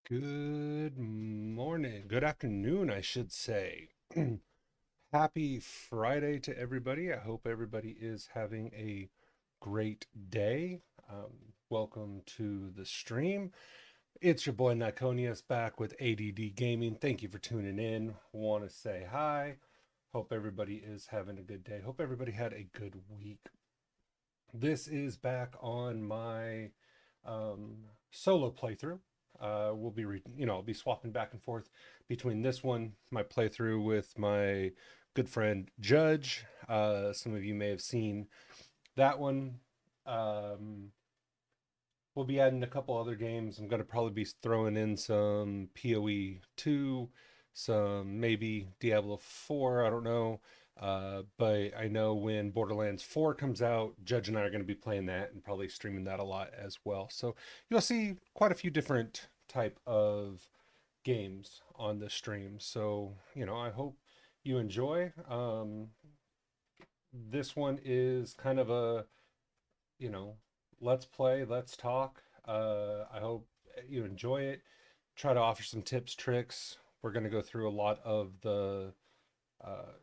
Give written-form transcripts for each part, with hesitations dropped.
Good morning. Good afternoon, I should say. Happy Friday to everybody. I hope everybody is having a great day. Welcome to the stream. It's your boy Nikoneus back with ADD Gaming. Thank you for tuning in. Want to say hi. Hope everybody is having a good day. Hope everybody had a good week. This is back on my solo playthrough. We'll be, I'll be swapping back and forth between this one, my playthrough with my good friend Judge. Some of you may have seen that one. Um, we'll be adding a couple other games. I'm going to probably be throwing in some PoE 2, some maybe Diablo 4. I don't know. But I know when Borderlands 4 comes out, Judge and I are going to be playing that and probably streaming that a lot as well. So you'll see quite a few different type of games on the stream. So, I hope you enjoy. This one is kind of a, you know, let's play, let's talk. I hope you enjoy it. Try to offer some tips, tricks. We're going to go through a lot of the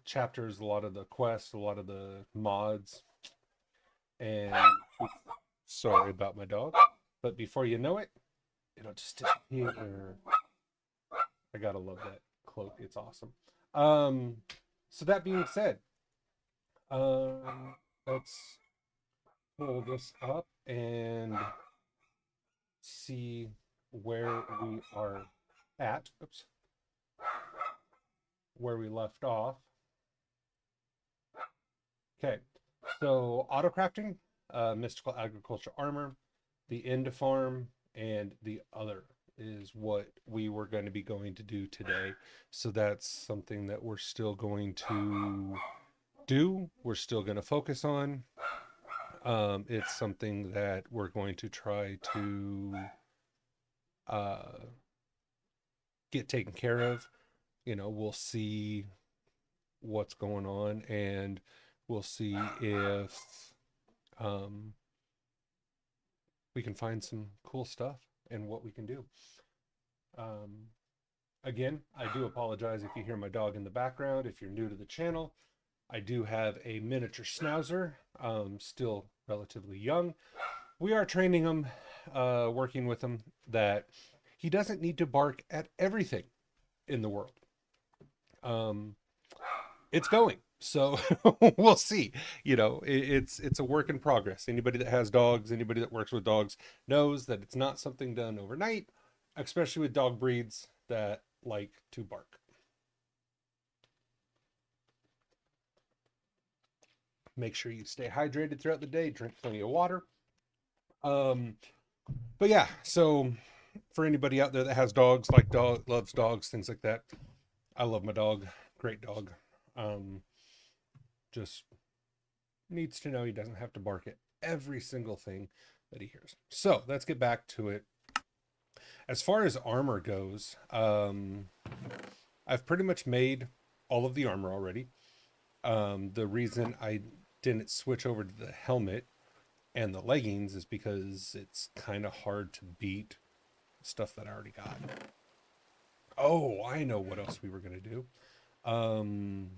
chapters, a lot of the quests, a lot of the mods. And sorry about my dog. But before you know it, it'll just disappear. I gotta love that cloak. It's awesome. Um, so that being said, let's pull this up and see where we are at. Oops, where we left off. Okay, so autocrafting, mystical agriculture armor, the end farm, and the other is what we were going to be going to do today. So that's something that we're still going to do. We're still going to focus on. It's something that we're going to try to uh, get taken care of. We'll see what's going on and we'll see if um, we can find some cool stuff and what we can do. Um, Again, I do apologize if you hear my dog in the background. If you're new to the channel, I do have a miniature schnauzer, still relatively young. We are training him, working with him, that he doesn't need to bark at everything in the world. Um, it's going. So we'll see. It's a work in progress. Anybody that has dogs, anybody that works with dogs knows that it's not something done overnight, especially with dog breeds that like to bark. Make sure you stay hydrated throughout the day, drink plenty of water. Um, but yeah, so for anybody out there that has dogs, like loves dogs, things like that, I love my dog. Great dog. Um, just needs to know he doesn't have to bark at every single thing that he hears. So let's get back to it. As far as armor goes, I've pretty much made all of the armor already. The reason I didn't switch over to the helmet and the leggings is because it's kind of hard to beat stuff that I already got. Oh, I know what else we were going to do. Um,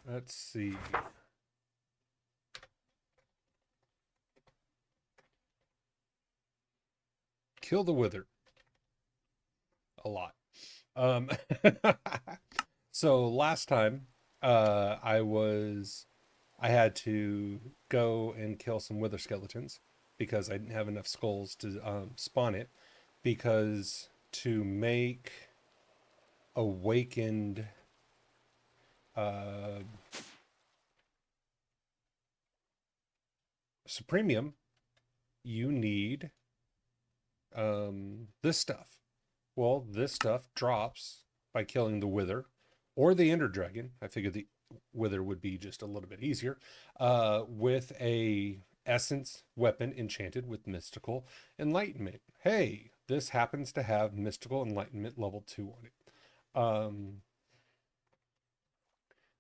let's see. Kill the wither. A lot. Um, so last time, I had to go and kill some wither skeletons because I didn't have enough skulls to spawn it. Because to make awakened uh, supremium, you need this stuff. Well, this stuff drops by killing the wither or the ender dragon. I figured the wither would be just a little bit easier, with a essence weapon enchanted with mystical enlightenment. Hey, this happens to have mystical enlightenment level 2 on it.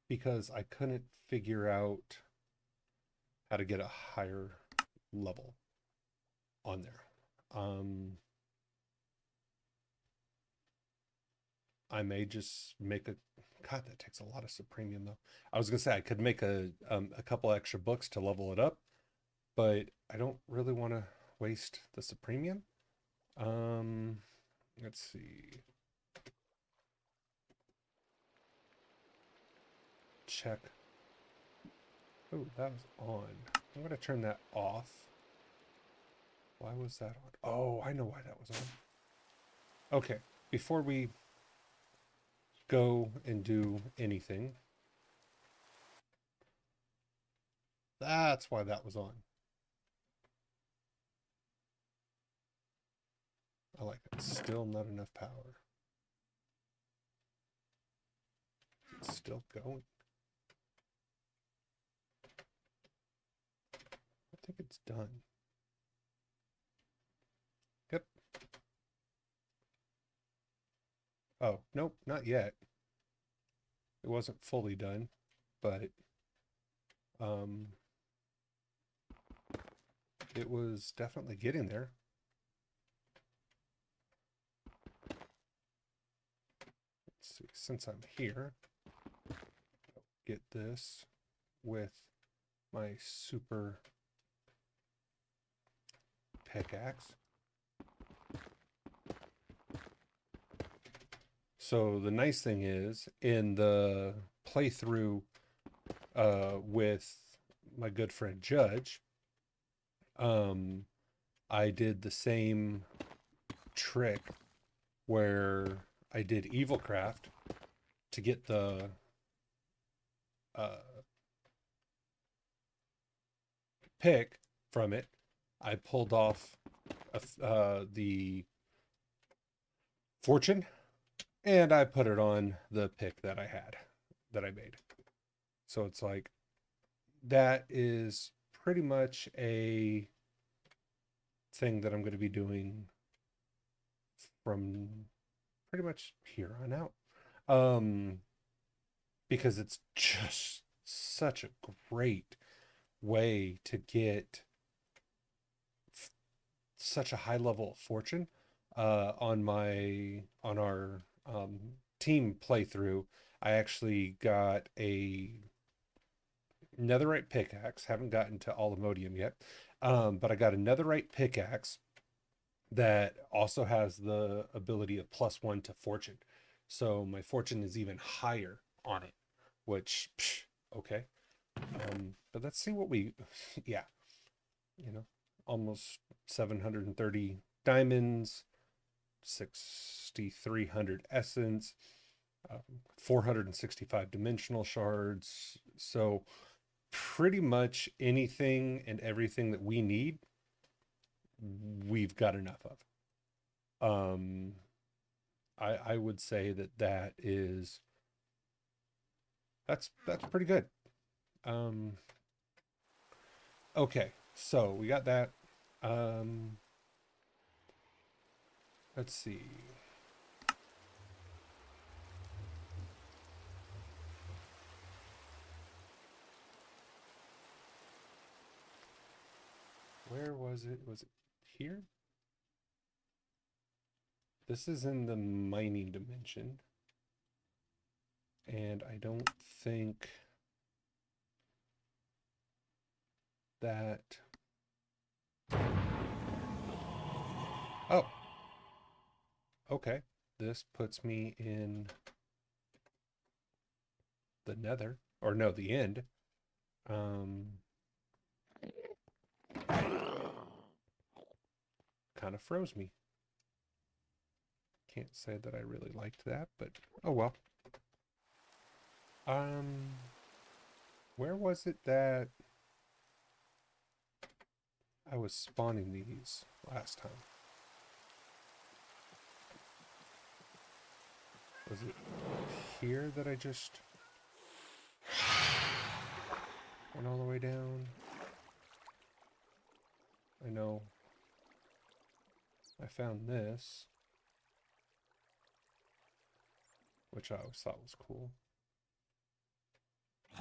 Because I couldn't figure out how to get a higher level on there. I may just make a, God, that takes a lot of supremium though. I was gonna say I could make a couple extra books to level it up, but I don't really want to waste the supremium. Let's see. Check. Oh, that was on. I'm gonna turn that off. Why was that on? Oh, I know why that was on. Okay, before we go and do anything, that's why that was on. I like it. Still not enough power. It's still going. I think it's done. Yep. Oh, nope, not yet. It wasn't fully done, but it was definitely getting there. Let's see, since I'm here, get this with my super pickaxe. So the nice thing is, in the playthrough with my good friend Judge, I did the same trick where I did Evilcraft to get the pick from it. I pulled off the fortune, and I put it on the pick that I had, that I made. So it's like, that is pretty much a thing that I'm going to be doing from pretty much here on out. Because it's just such a great way to get such a high level of fortune. On our team playthrough, I actually got a netherite pickaxe. Haven't gotten to Alamodium yet, but I got a netherite pickaxe that also has the ability of +1 to fortune. So my fortune is even higher on it, which, okay. But let's see what we, yeah, almost 730 diamonds, 6,300 essence, 465 dimensional shards. So pretty much anything and everything that we need, we've got enough of. I would say that's pretty good. Okay, so we got that. Let's see. Where was it? Was it here? This is in the mining dimension. And I don't think that... Oh. Okay. This puts me in the nether. Or no, the end. Kind of froze me. Can't say that I really liked that, but oh well. Where was it that I was spawning these last time? Was it here that I just went all the way down? I know I found this, which I always thought was cool. I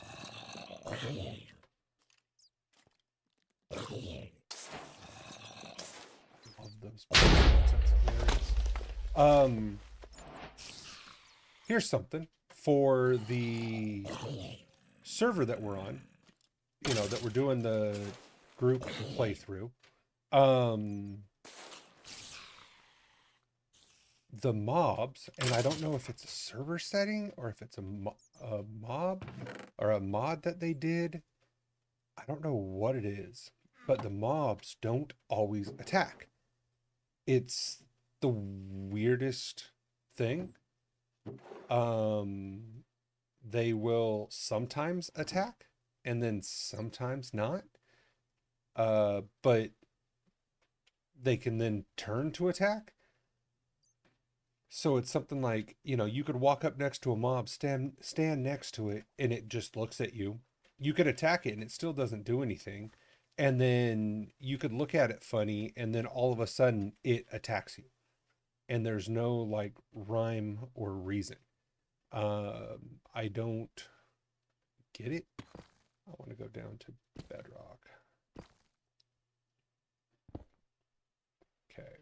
love those Um, Here's something for the server that we're on, that we're doing the group playthrough. Um, the mobs, and I don't know if it's a server setting or if it's a mob or a mod that they did. I don't know what it is, but the mobs don't always attack. It's the weirdest thing. Um, they will sometimes attack and then sometimes not. But they can then turn to attack. So it's something like, you could walk up next to a mob, stand next to it, and it just looks at you. You could attack it and it still doesn't do anything. And then you could look at it funny, and then all of a sudden it attacks you. And there's no like rhyme or reason. I don't get it. I want to go down to bedrock. Okay.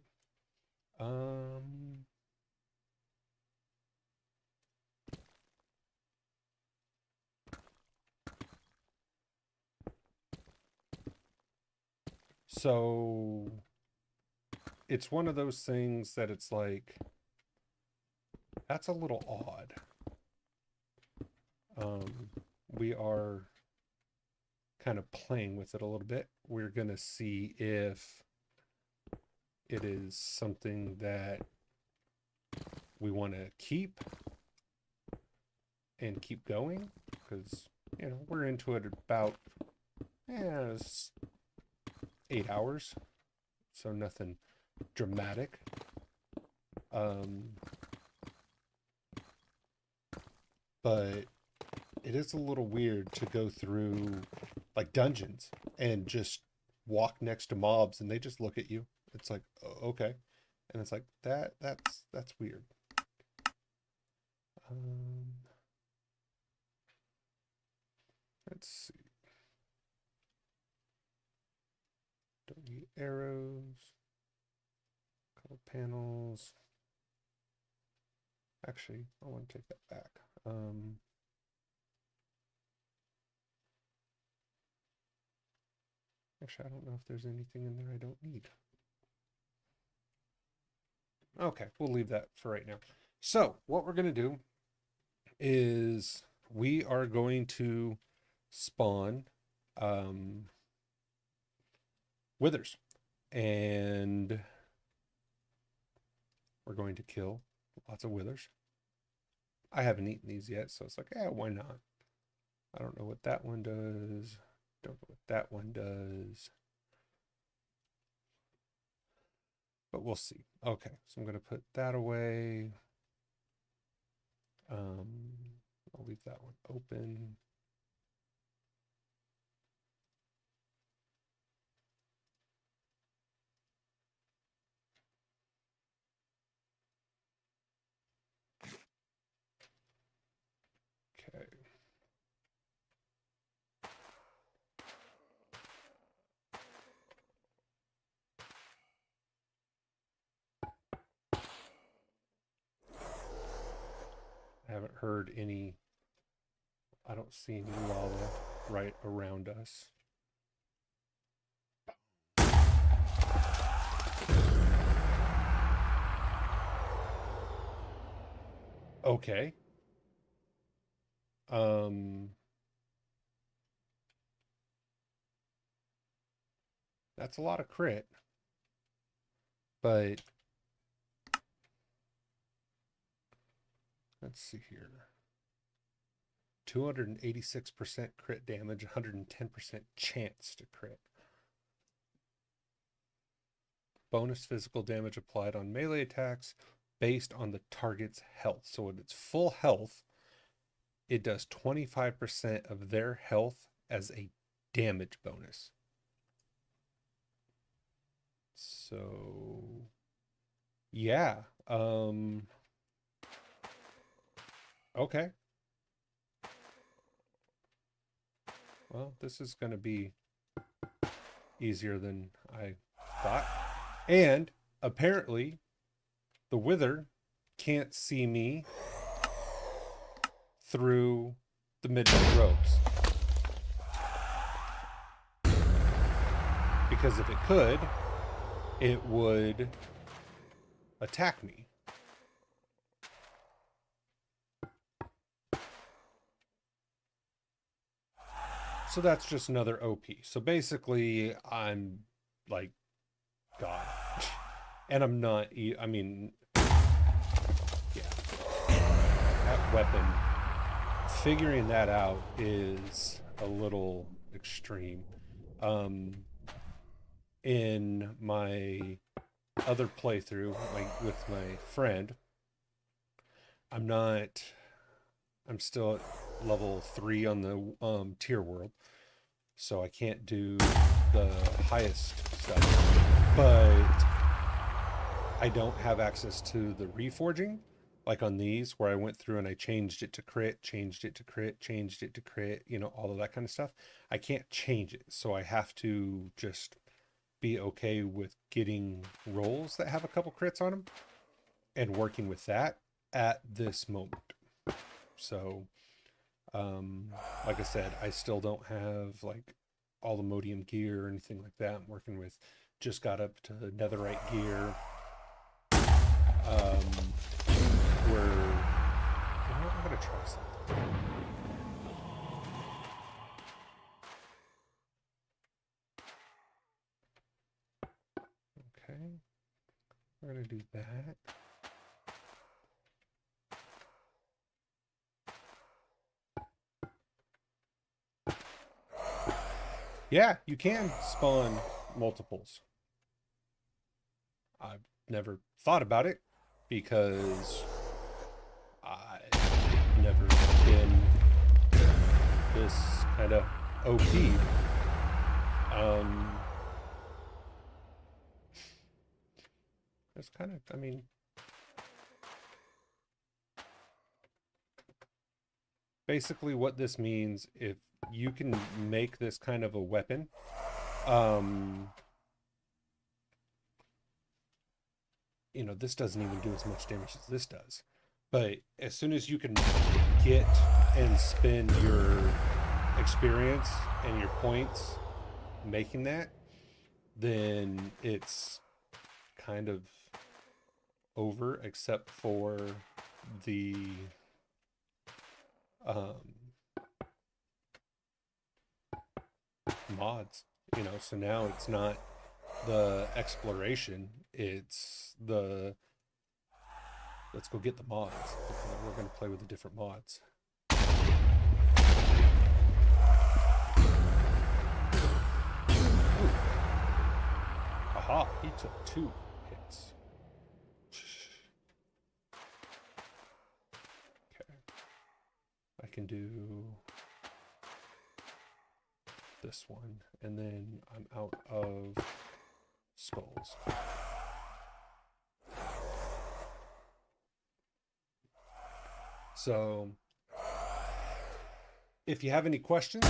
So it's one of those things that it's like, that's a little odd. We are kind of playing with it a little bit. We're going to see if it is something that we want to keep and keep going, because, we're into it about 8 hours, so nothing dramatic. But it is a little weird to go through like dungeons and just walk next to mobs and they just look at you. It's like, oh, okay. And it's like that's weird. Let's see. Don't need arrows. Color panels. Actually, I want to take that back. Actually, I don't know if there's anything in there I don't need. Okay, we'll leave that for right now. So what we're going to do is we are going to spawn withers, and we're going to kill lots of withers. I haven't eaten these yet, so it's like, yeah, why not? I don't know what that one does. Don't know what that one does. But we'll see. Okay, so I'm going to put that away. I'll leave that one open. Okay. I haven't heard any, I don't see any lava right around us. Okay. That's a lot of crit, but let's see here. 286% crit damage, 110% chance to crit. Bonus physical damage applied on melee attacks based on the target's health. So when it's full health, it does 25% of their health as a damage bonus. So yeah. Okay. Well, this is going to be easier than I thought. And apparently The Wither can't see me through the midnight robes. Because if it could, it would attack me. So that's just another OP. So basically, I'm like God. And I'm not, I mean, yeah. That weapon, figuring that out is a little extreme. In my other playthrough, with my friend, I'm still at level 3 on the tier world, so I can't do the highest stuff, but I don't have access to the reforging like on these, where I went through and I changed it to crit, changed it to crit, changed it to crit, you know, all of that kind of stuff. I can't change it, so I have to just be okay with getting rolls that have a couple crits on them and working with that at this moment. So like I said, I still don't have like all the modium gear or anything like that. I'm working with, just got up to netherite gear. We're, you know what, I'm gonna try something. Okay, we're gonna do that. Yeah, you can spawn multiples. I've never thought about it because I've never been this kind of OP. It's kind of, I mean, basically what this means, if you can make this kind of a weapon, you know, this doesn't even do as much damage as this does. But as soon as you can get and spend your experience and your points making that, then it's kind of over, except for the mods, you know. So now it's not the exploration, it's the let's go get the mods. We're going to play with the different mods. Ooh. Aha, he took 2 hits. Okay, I can do this one, and then I'm out of skulls. So if you have any questions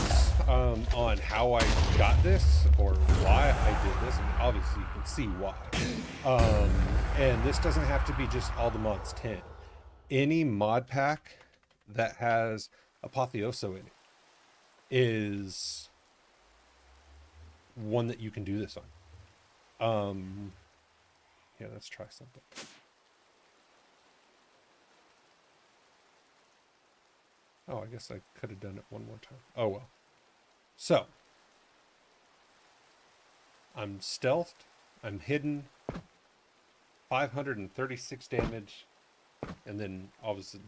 on how I got this or why I did this, and obviously you can see why, and this doesn't have to be just all the mods 10. Any mod pack that has Apotheoso in it is one that you can do this on. Yeah, let's try something. Oh, I guess I could have done it one more time. Oh well. So I'm stealthed, I'm hidden, 536 damage, and then obviously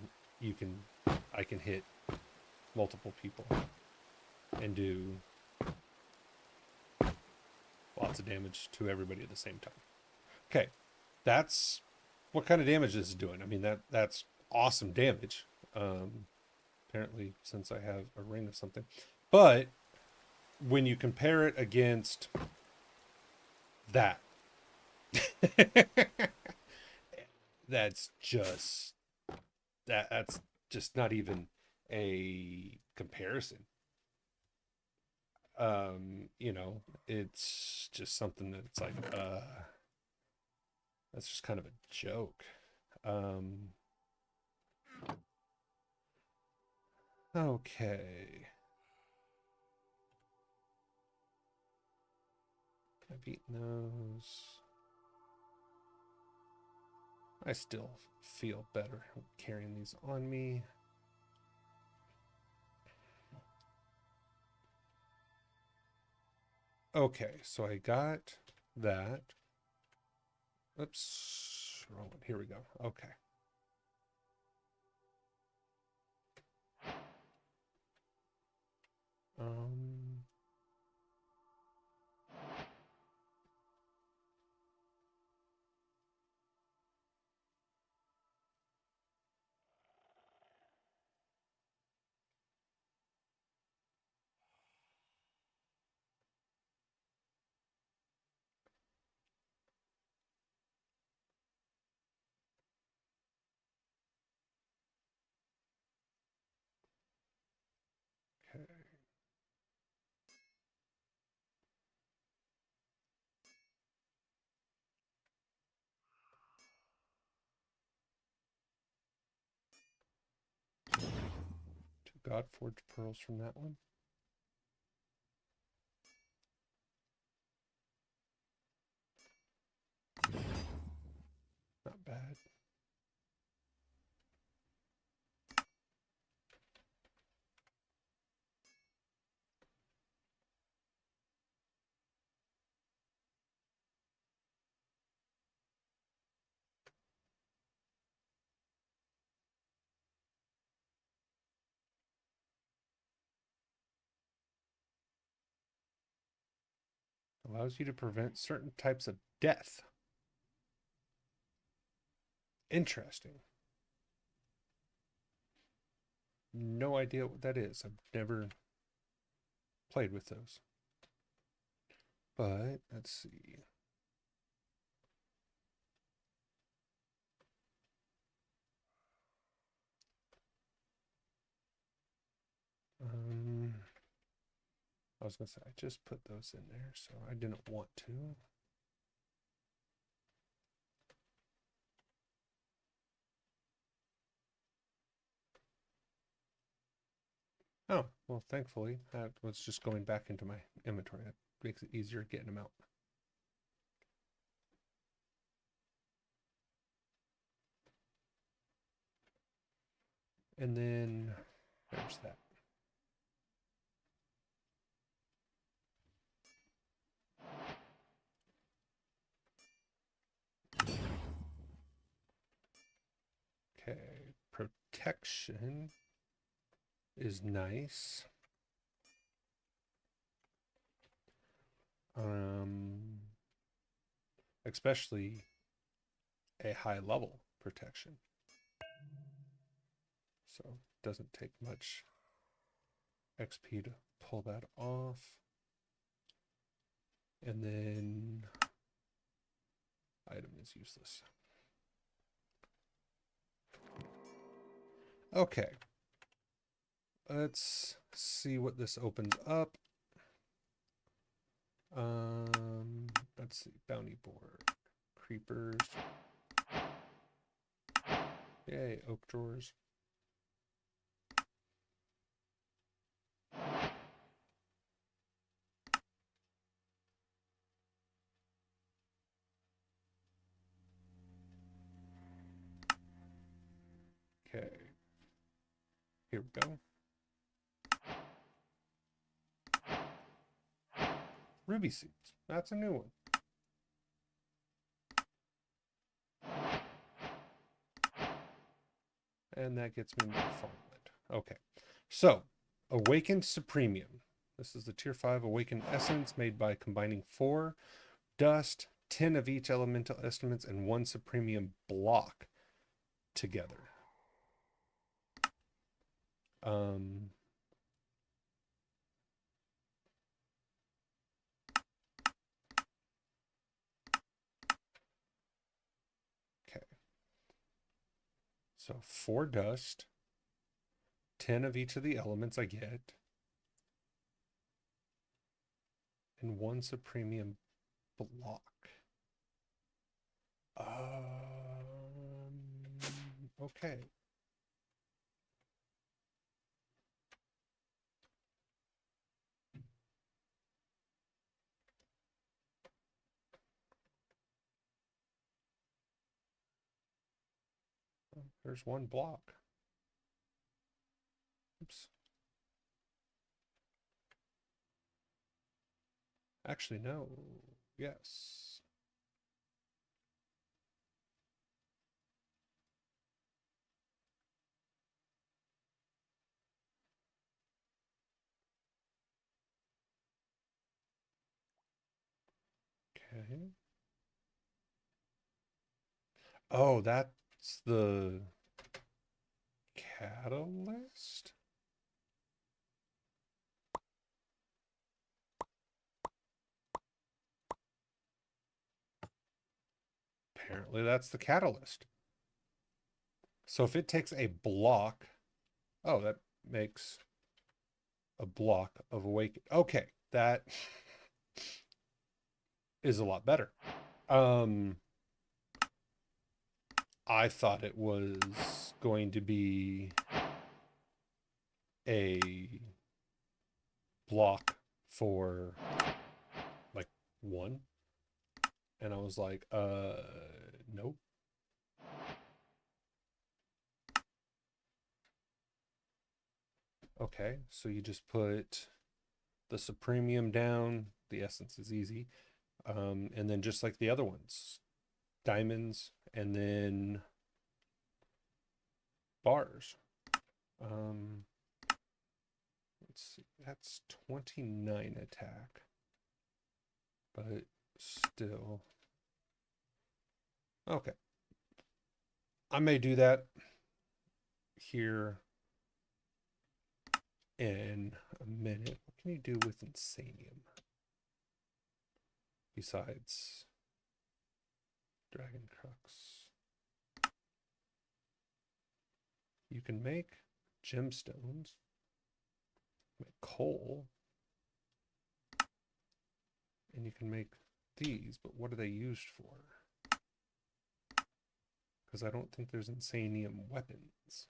I can hit multiple people and do lots of damage to everybody at the same time. Okay, that's what kind of damage this is doing. I mean, that's awesome damage. Apparently, since I have a ring of something. But when you compare it against that, that's just not even a comparison. You know, it's just something that's like that's just kind of a joke. Okay. I've eaten those. I still feel better carrying these on me. Okay, so I got that. Oops, wrong one. Here we go. Okay. Um, okay. Two Godforged pearls from that one. Not bad. Allows you to prevent certain types of death. Interesting. No idea what that is. I've never played with those. But let's see. I was gonna say I just put those in there, so I didn't want to. Oh, well, thankfully, that was just going back into my inventory. That makes it easier getting them out. And then there's that. Okay, protection is nice. Especially a high level protection. So it doesn't take much XP to pull that off. And then item is useless. Okay. Let's see what this opens up. Let's see. Bounty board. Creepers. Yay, oak drawers. Okay. Here we go. Ruby seeds. That's a new one. And that gets me more farmland. Okay. So, Awakened Supremium. This is the tier 5 Awakened Essence made by combining 4 dust, 10 of each elemental estimates, and 1 Supremium block together. Okay. So 4 dust, 10 of each of the elements I get, and 1 Supremium block. Okay. There's one block. Oops. Actually, no. Yes. Okay. Oh, that's the catalyst? Apparently that's the catalyst. So if it takes a block, oh, that makes a block of awaken. Okay, that is a lot better. I thought it was going to be a block for like one. And I was like, nope. Okay, so you just put the supremium down. The essence is easy. And then just like the other ones, diamonds and then bars. Let's see, that's 29 attack, but still. Okay. I may do that here in a minute. What can you do with Insanium? Besides Dragon Crux. You can make gemstones, make coal, and you can make these, but what are they used for? Because I don't think there's Insanium weapons.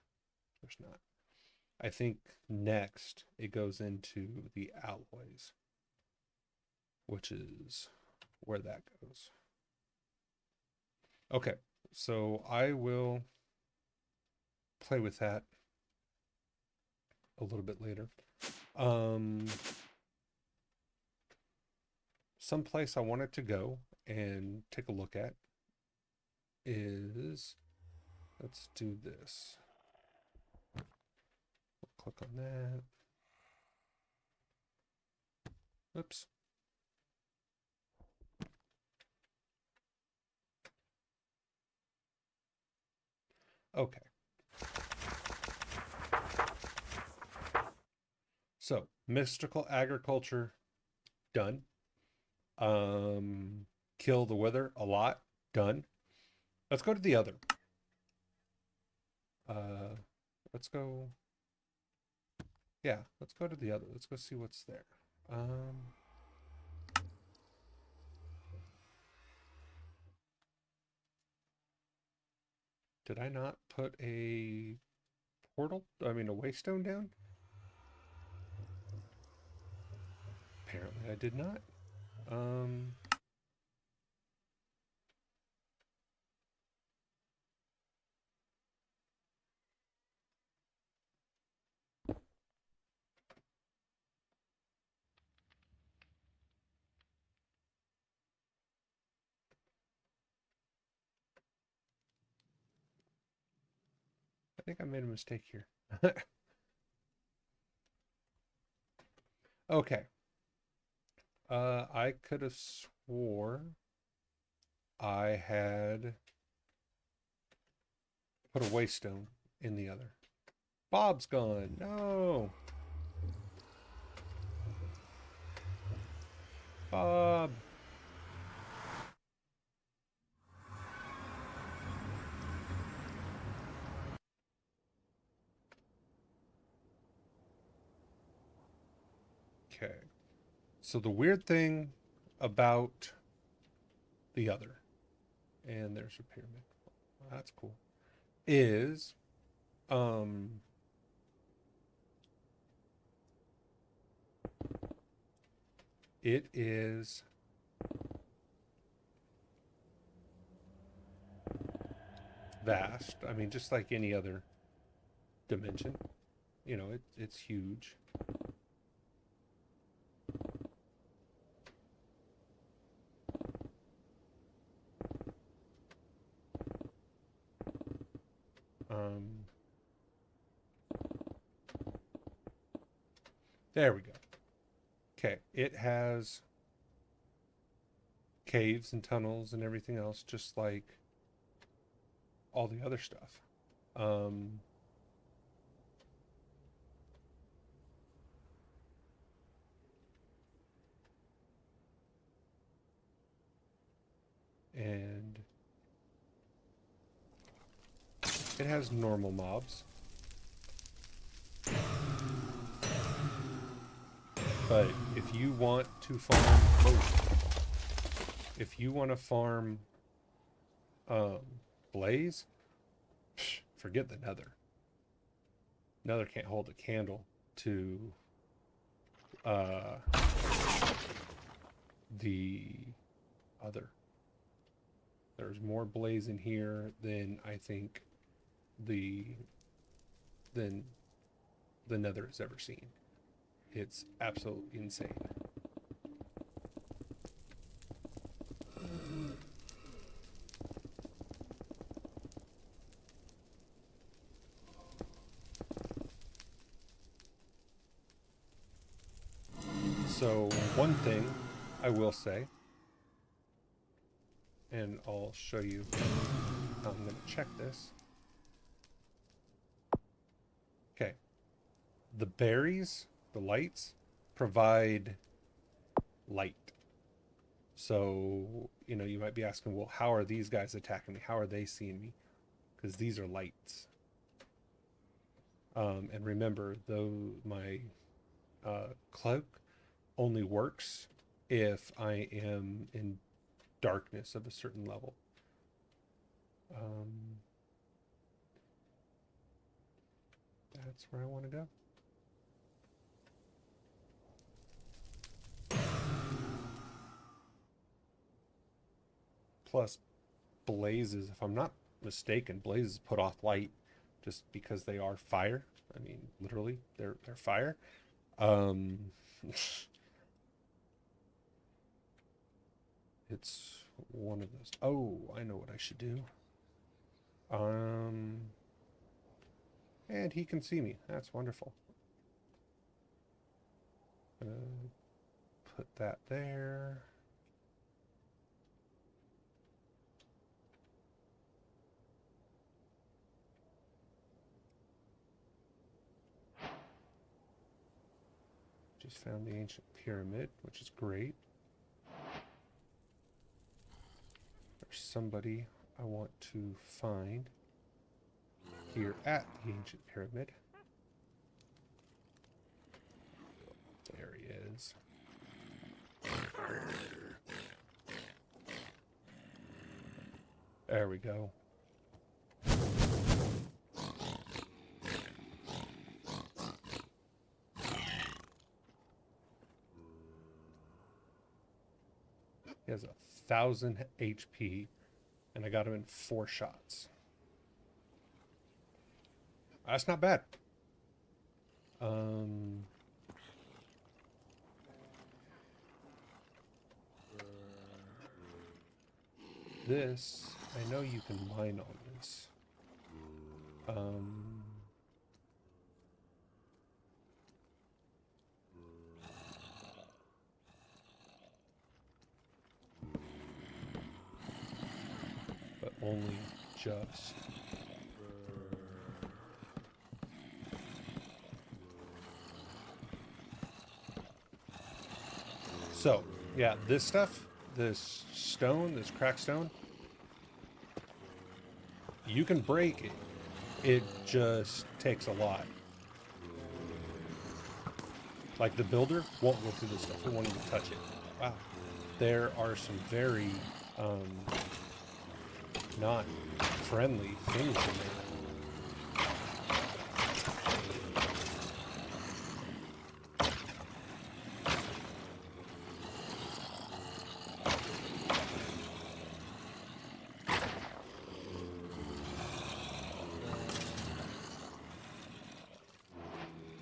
There's not. I think next it goes into the alloys, which is where that goes. Okay, so I will play with that a little bit later. Someplace I wanted to go and take a look at is, let's do this. Click on that. Oops. Okay. So, mystical agriculture, done. Kill the wither, a lot, done. Let's go to the other. Let's go. Yeah, let's go to the other. Let's go see what's there. Did I not put a portal? I mean, a waystone down? Apparently I did not. I think I made a mistake here. Okay. I could have swore I had put a waystone in the other. Bob's gone. No. Bob. Okay. So the weird thing about the other, and there's a pyramid. Well, that's cool. is um it is vast. I mean, just like any other dimension, you know, it's huge. Um, there we go. Okay, it has caves and tunnels and everything else, just like all the other stuff. And it has normal mobs. But if you want to farm, if you want to farm Blaze, forget the Nether. Nether can't hold a candle to the other. There's more Blaze in here than I think than the Nether has ever seen. It's absolutely insane. So one thing I will say, and I'll show you how I'm going to check this. Okay. The berries, the lights, provide light. So, you know, you might be asking, well, how are these guys attacking me? How are they seeing me? Because these are lights. And remember, though my cloak only works if I am in darkness of a certain level. That's where I want to go. Plus, blazes, if I'm not mistaken, blazes put off light just because they are fire. I mean, literally, they're fire. It's one of those. Oh, I know what I should do. And he can see me. That's wonderful. Put that there. Just found the ancient pyramid, which is great. There's somebody I want to find here at the ancient pyramid. There he is. There we go. He has 1,000 HP, and I got him in 4 shots. That's not bad. This, I know you can mine on this. But only just. So, yeah, this stuff, this stone, this cracked stone, you can break it. It just takes a lot. Like the builder won't go through this stuff. He won't even touch it. Wow. There are some very not friendly things in there.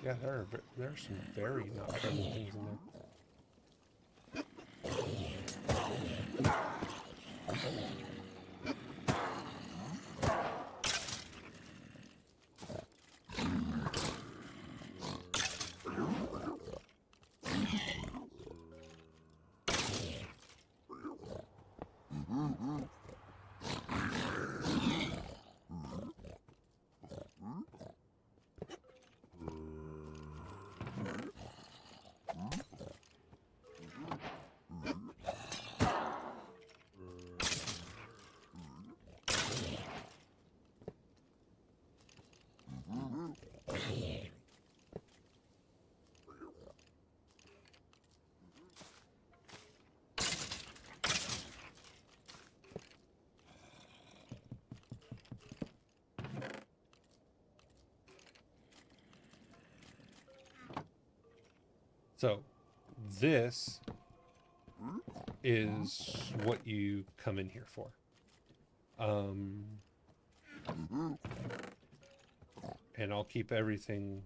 Yeah, there are some very not friendly things in there. So, this is what you come in here for. And I'll keep everything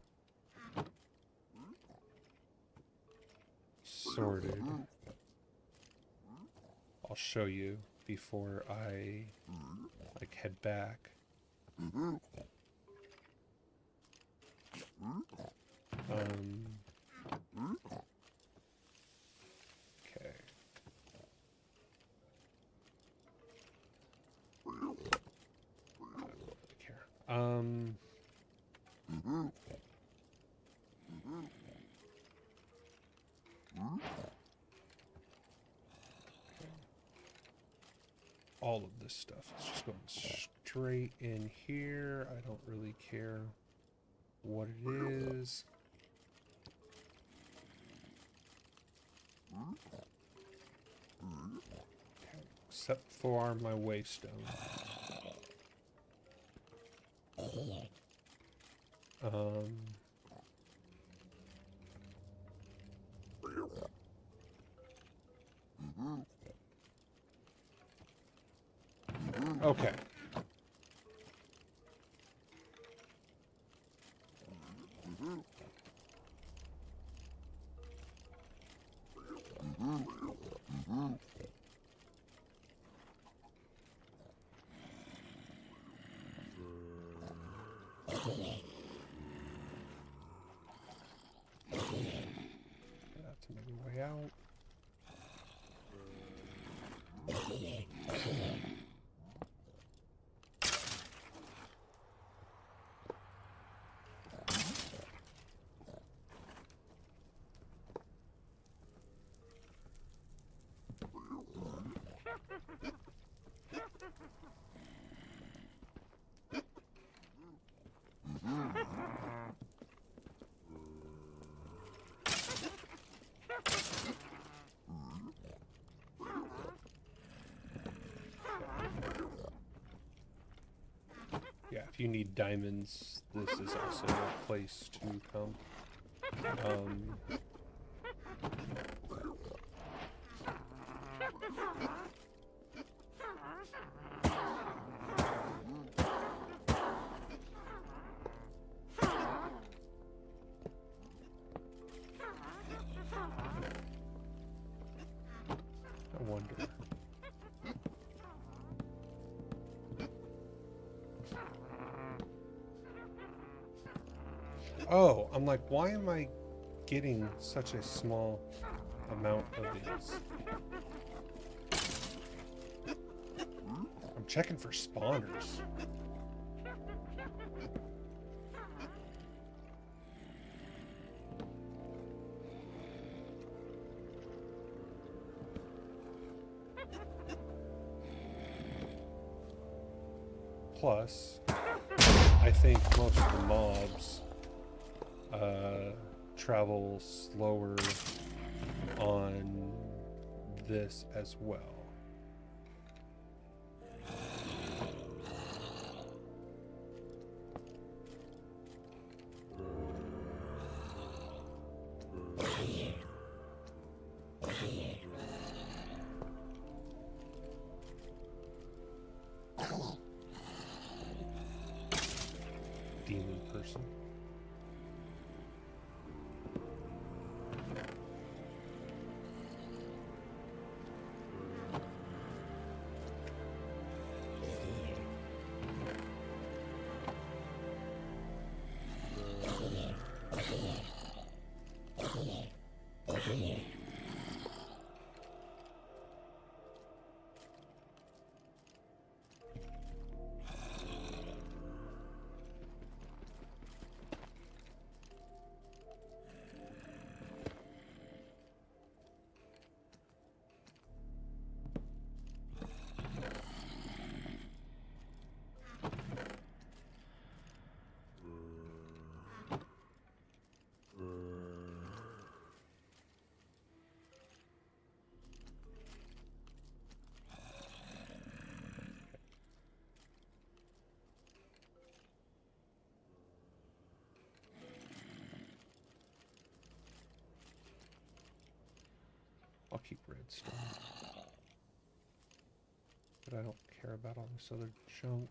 sorted. I'll show you before I head back. Okay. I don't really care. All of this stuff is just going straight in here. I don't really care what it is. Okay, except for my waystone. Okay. That's another way out. Yeah, if you need diamonds, this is also a place to come. I wonder. Oh, I'm like, why am I getting such a small amount of these? I'm checking for spawners. Plus, I think most of the mobs travel slower on this as well. Demon person. keep redstone. But I don't care about all this other junk.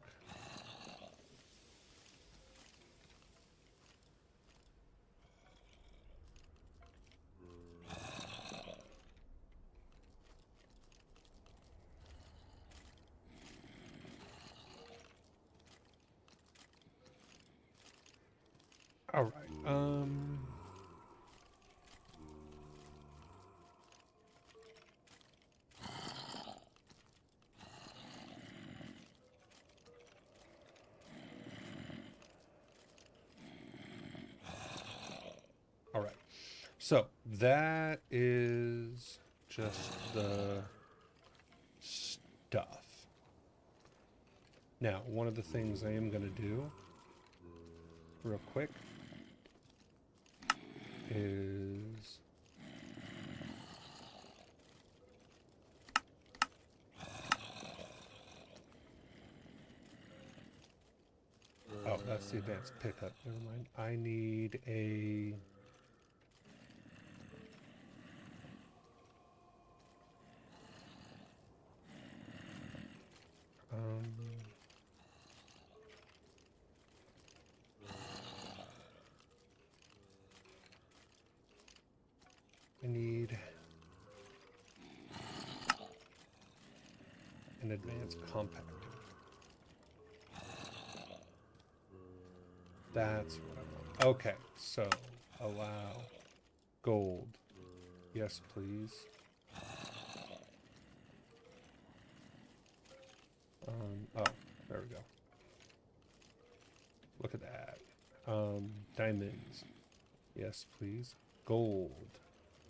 All right. All right. So that is just the stuff. Now, one of the things I am going to do real quick is oh, that's the advanced pickup. Never mind. I need a I need an advanced compactor. That's what I want. Okay, so allow gold. Yes, please. Oh, there we go. Look at that. Diamonds. Yes, please. Gold.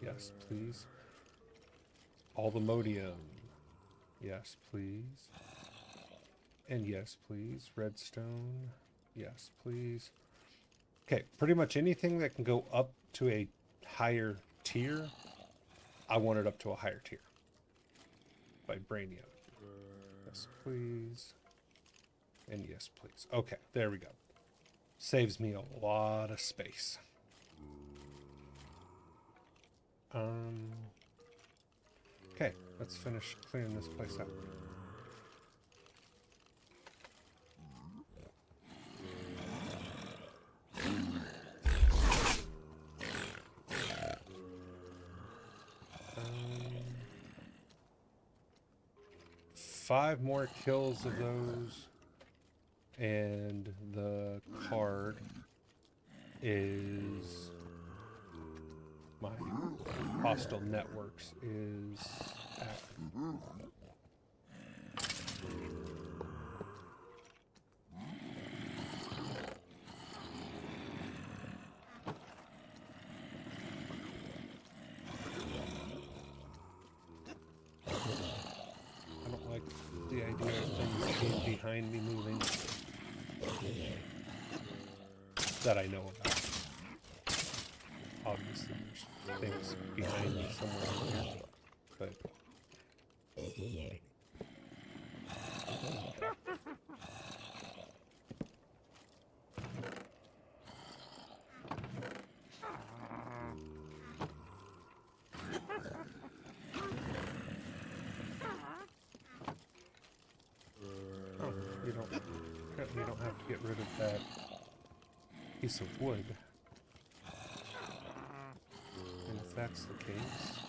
Yes, please. All the modium. Yes, please. And yes, please. Redstone. Yes, please. Okay, pretty much anything that can go up to a higher tier, I want it up to a higher tier. Vibranium. Yes, please. And yes, please. Okay, there we go. Saves me a lot of space. Okay, let's finish clearing this place out. Five more kills of those, and the card is my hostile networks is active. I don't like the idea of things being behind me moving that I know about. Obviously, there's things behind me somewhere here, but oh, you don't have to get rid of that piece of wood. And if that's the case,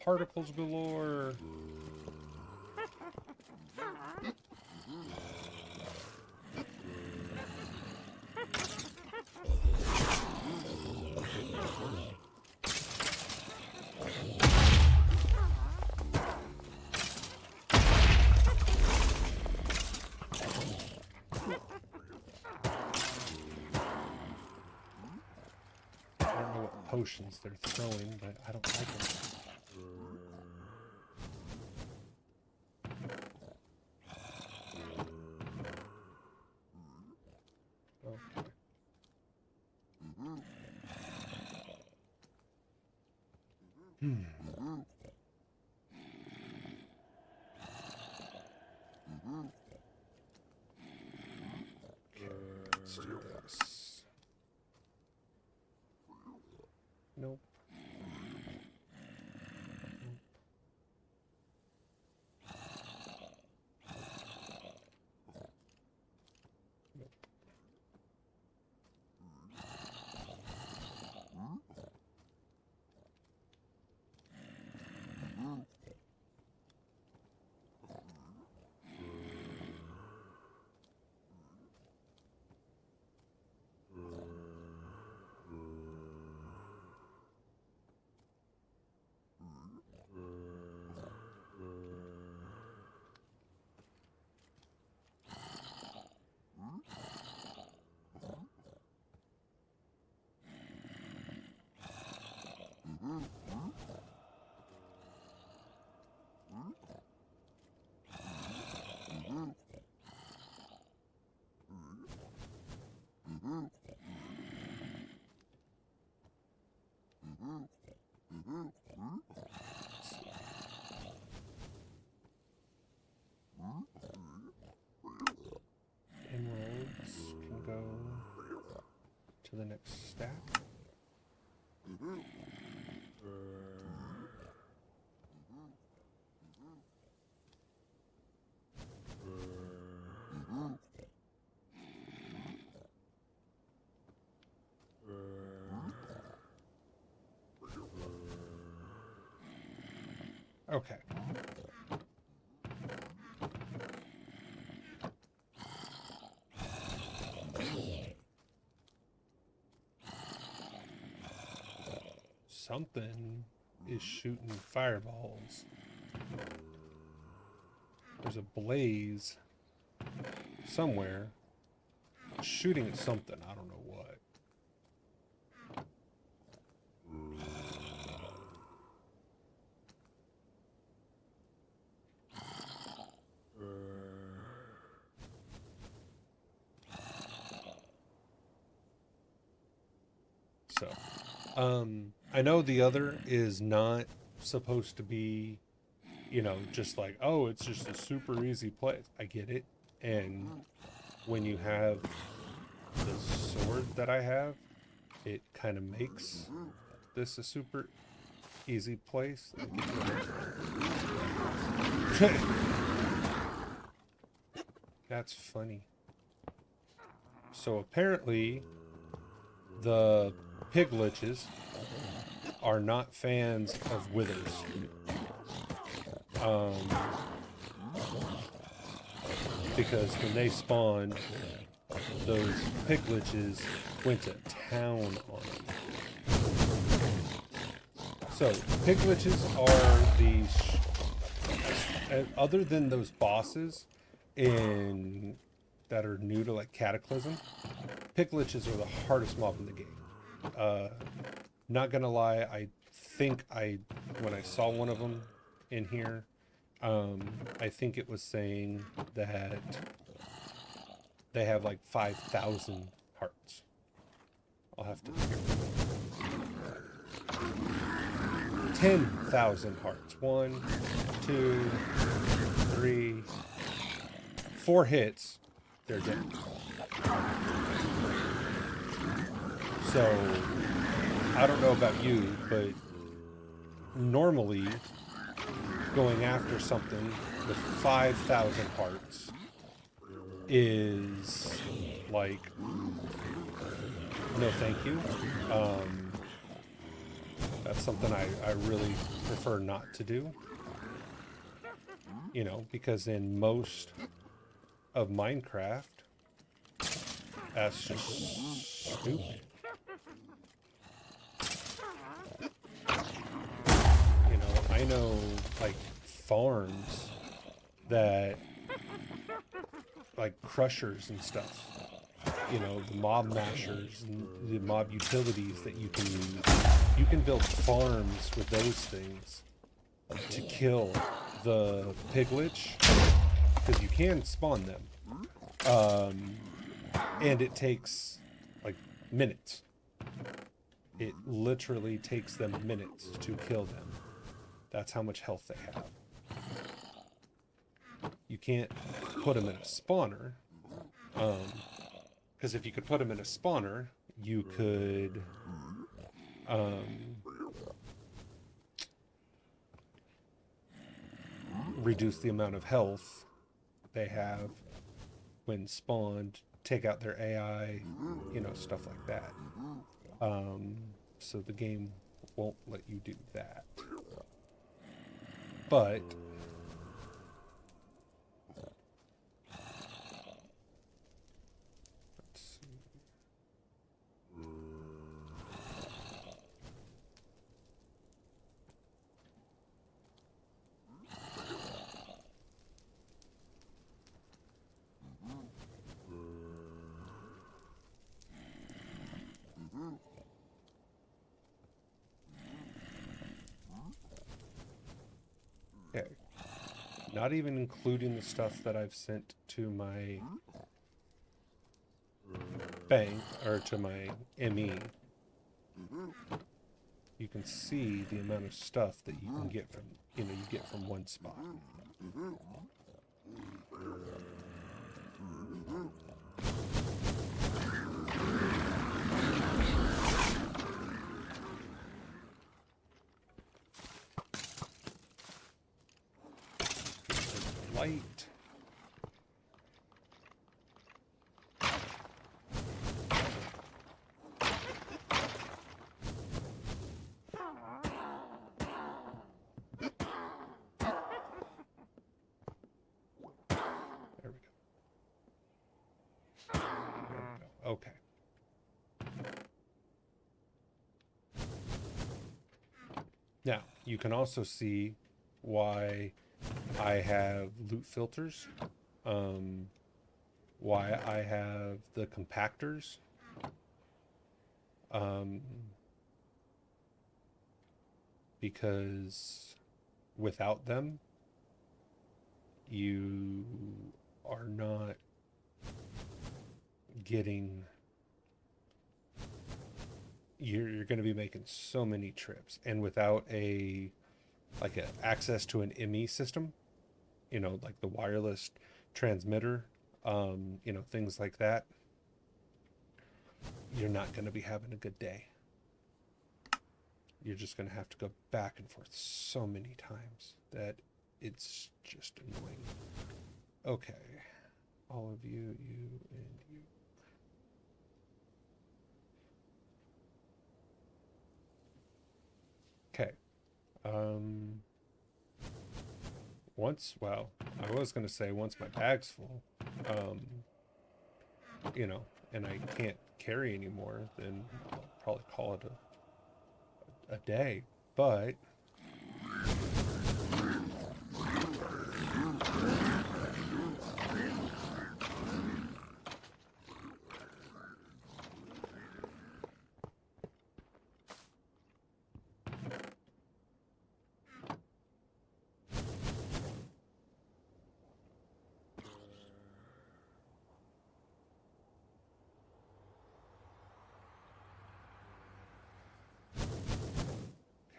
particles galore. potions they're throwing, but I don't like them. Okay. Let's do this. Nope. Emeralds can go to the next stack. Okay. Something is shooting fireballs. There's a blaze somewhere shooting at something. I don't know what. So, I know the other is not supposed to be, you know, just like, oh, it's just a super easy play. I get it. And when you have the sword that I have, it kind of makes this a super easy place. That's funny. So apparently the pigliches are not fans of withers. Because when they spawned, those pigliches went to town on them. So pigliches are these, other than those bosses that are new to like Cataclysm, pigliches are the hardest mob in the game. Not gonna lie, I think when I saw one of them in here, I think it was saying that they have like 5,000 hearts. I'll have to 10,000 hearts. 1, 2, 3, 4 hits, they're dead. So I don't know about you, but normally going after something with 5,000 hearts is like, no thank you. That's something I really prefer not to do. You know, because in most of Minecraft, that's just stupid. I know, like, farms that, like, crushers and stuff, you know, the mob mashers and the mob utilities that you can use. You can build farms with those things to kill the piglich, because you can spawn them. And it takes like minutes. It literally takes them minutes to kill them. That's how much health they have. You can't put them in a spawner. Because if you could put them in a spawner, you could reduce the amount of health they have when spawned, take out their AI, you know, stuff like that. So the game won't let you do that. But let's see. Okay. Not even including the stuff that I've sent to my bank, or to my ME. You can see the amount of stuff that you can get from, you know, you get from one spot. Light. There we go. Okay. Now, you can also see why I have loot filters, why I have the compactors, because without them, you are not getting, you're going to be making so many trips, and without a access to an ME system, you know, like the wireless transmitter, you know, things like that, you're not going to be having a good day. You're just going to have to go back and forth so many times that it's just annoying. Okay. All of you, you, and you. Okay. Well, I was going to say once my bag's full, you know, and I can't carry anymore, then I'll probably call it a day. But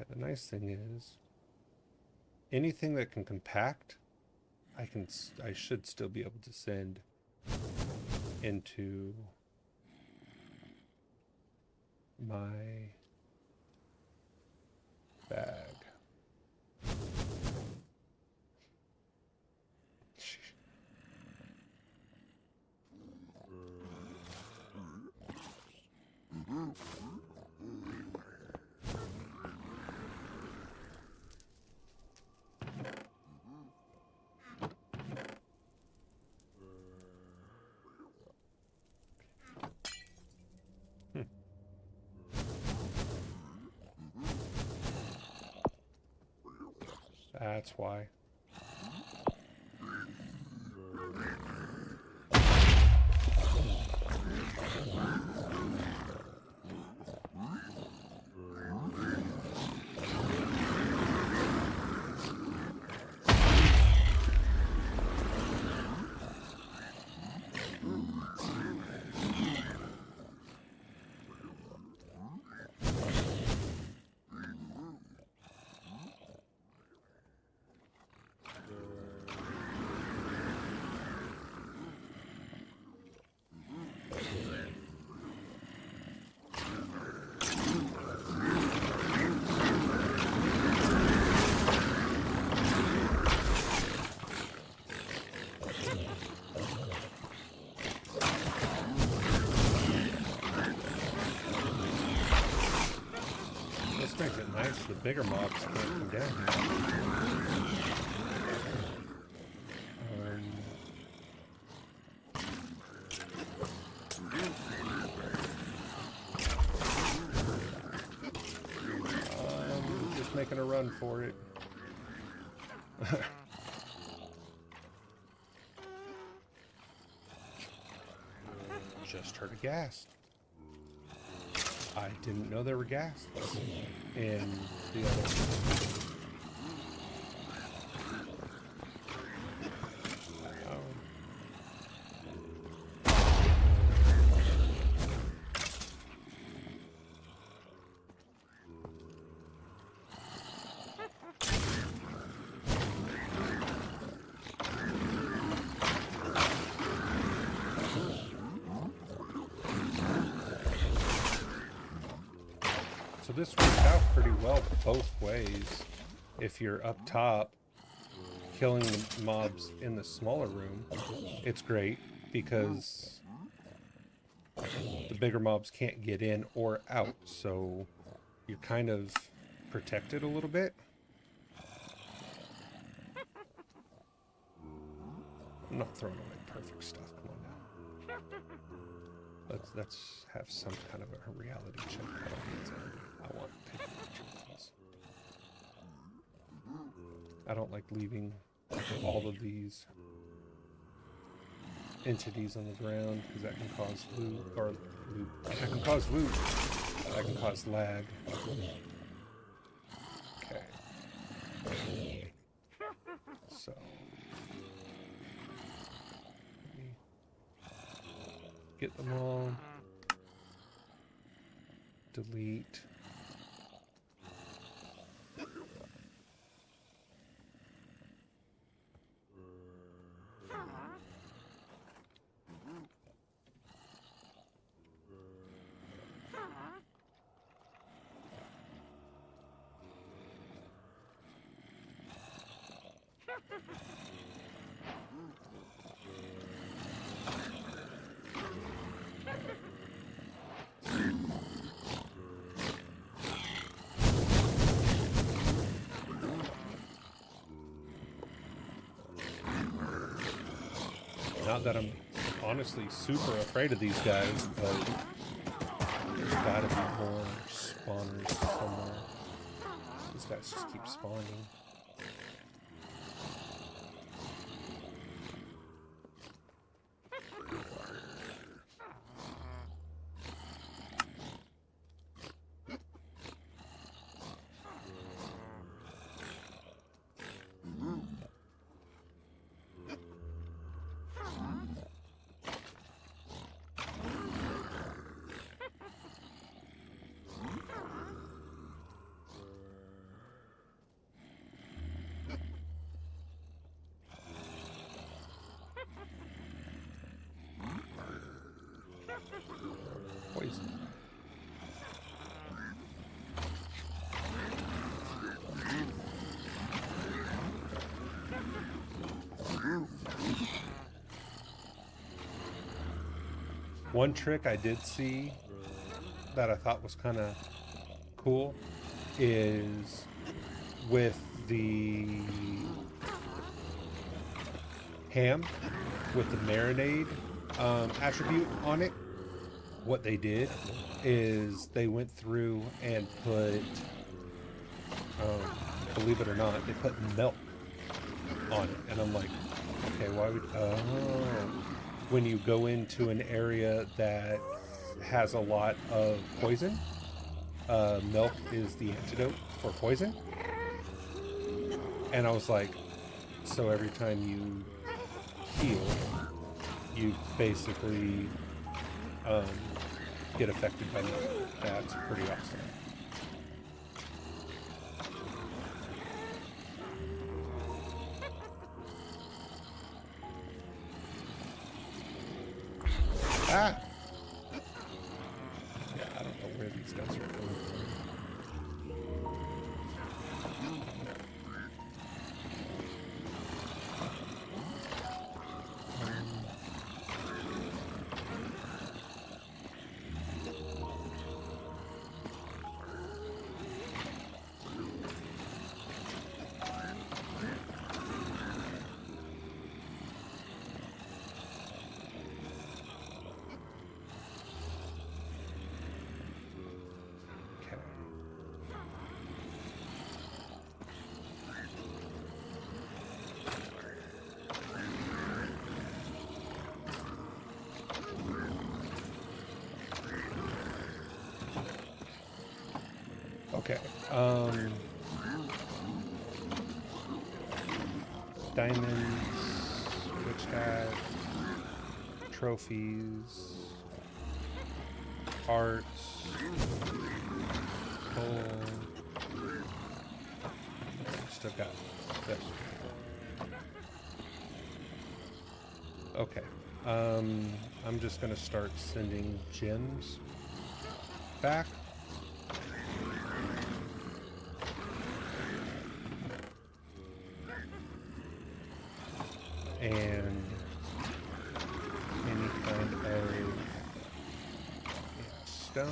the nice thing is, anything that can compact, I should still be able to send into my bag. That's why. Makes it nice. The bigger mobs can't come down here. Just making a run for it. Just heard a gas. I didn't know there were gas in the other. So this works out pretty well both ways. If you're up top killing the mobs in the smaller room, it's great because the bigger mobs can't get in or out, so you're kind of protected a little bit. I'm not throwing away perfect stuff. Come on now. Let's have some kind of a reality check. I want pictures. I don't like leaving all of these entities on the ground because that can cause that can cause loot. That can cause lag. Okay. So let me get them all. Delete. Not that I'm honestly super afraid of these guys, but there's gotta be more spawners somewhere. These guys just keep spawning. Poison. One trick I did see that I thought was kind of cool is with the ham, with the marinade attribute on it. What they did is they went through and put, believe it or not, they put milk on it. And I'm like, okay, why would, when you go into an area that has a lot of poison, milk is the antidote for poison. And I was like, so every time you heal, you basically get affected by milk. That's pretty awesome. Ah! Yeah, I don't know where these guys are coming from. Okay. Diamonds, witch hat, trophies, arts, coal. Still got this. Okay. I'm just gonna start sending gems back. And any kind of stone.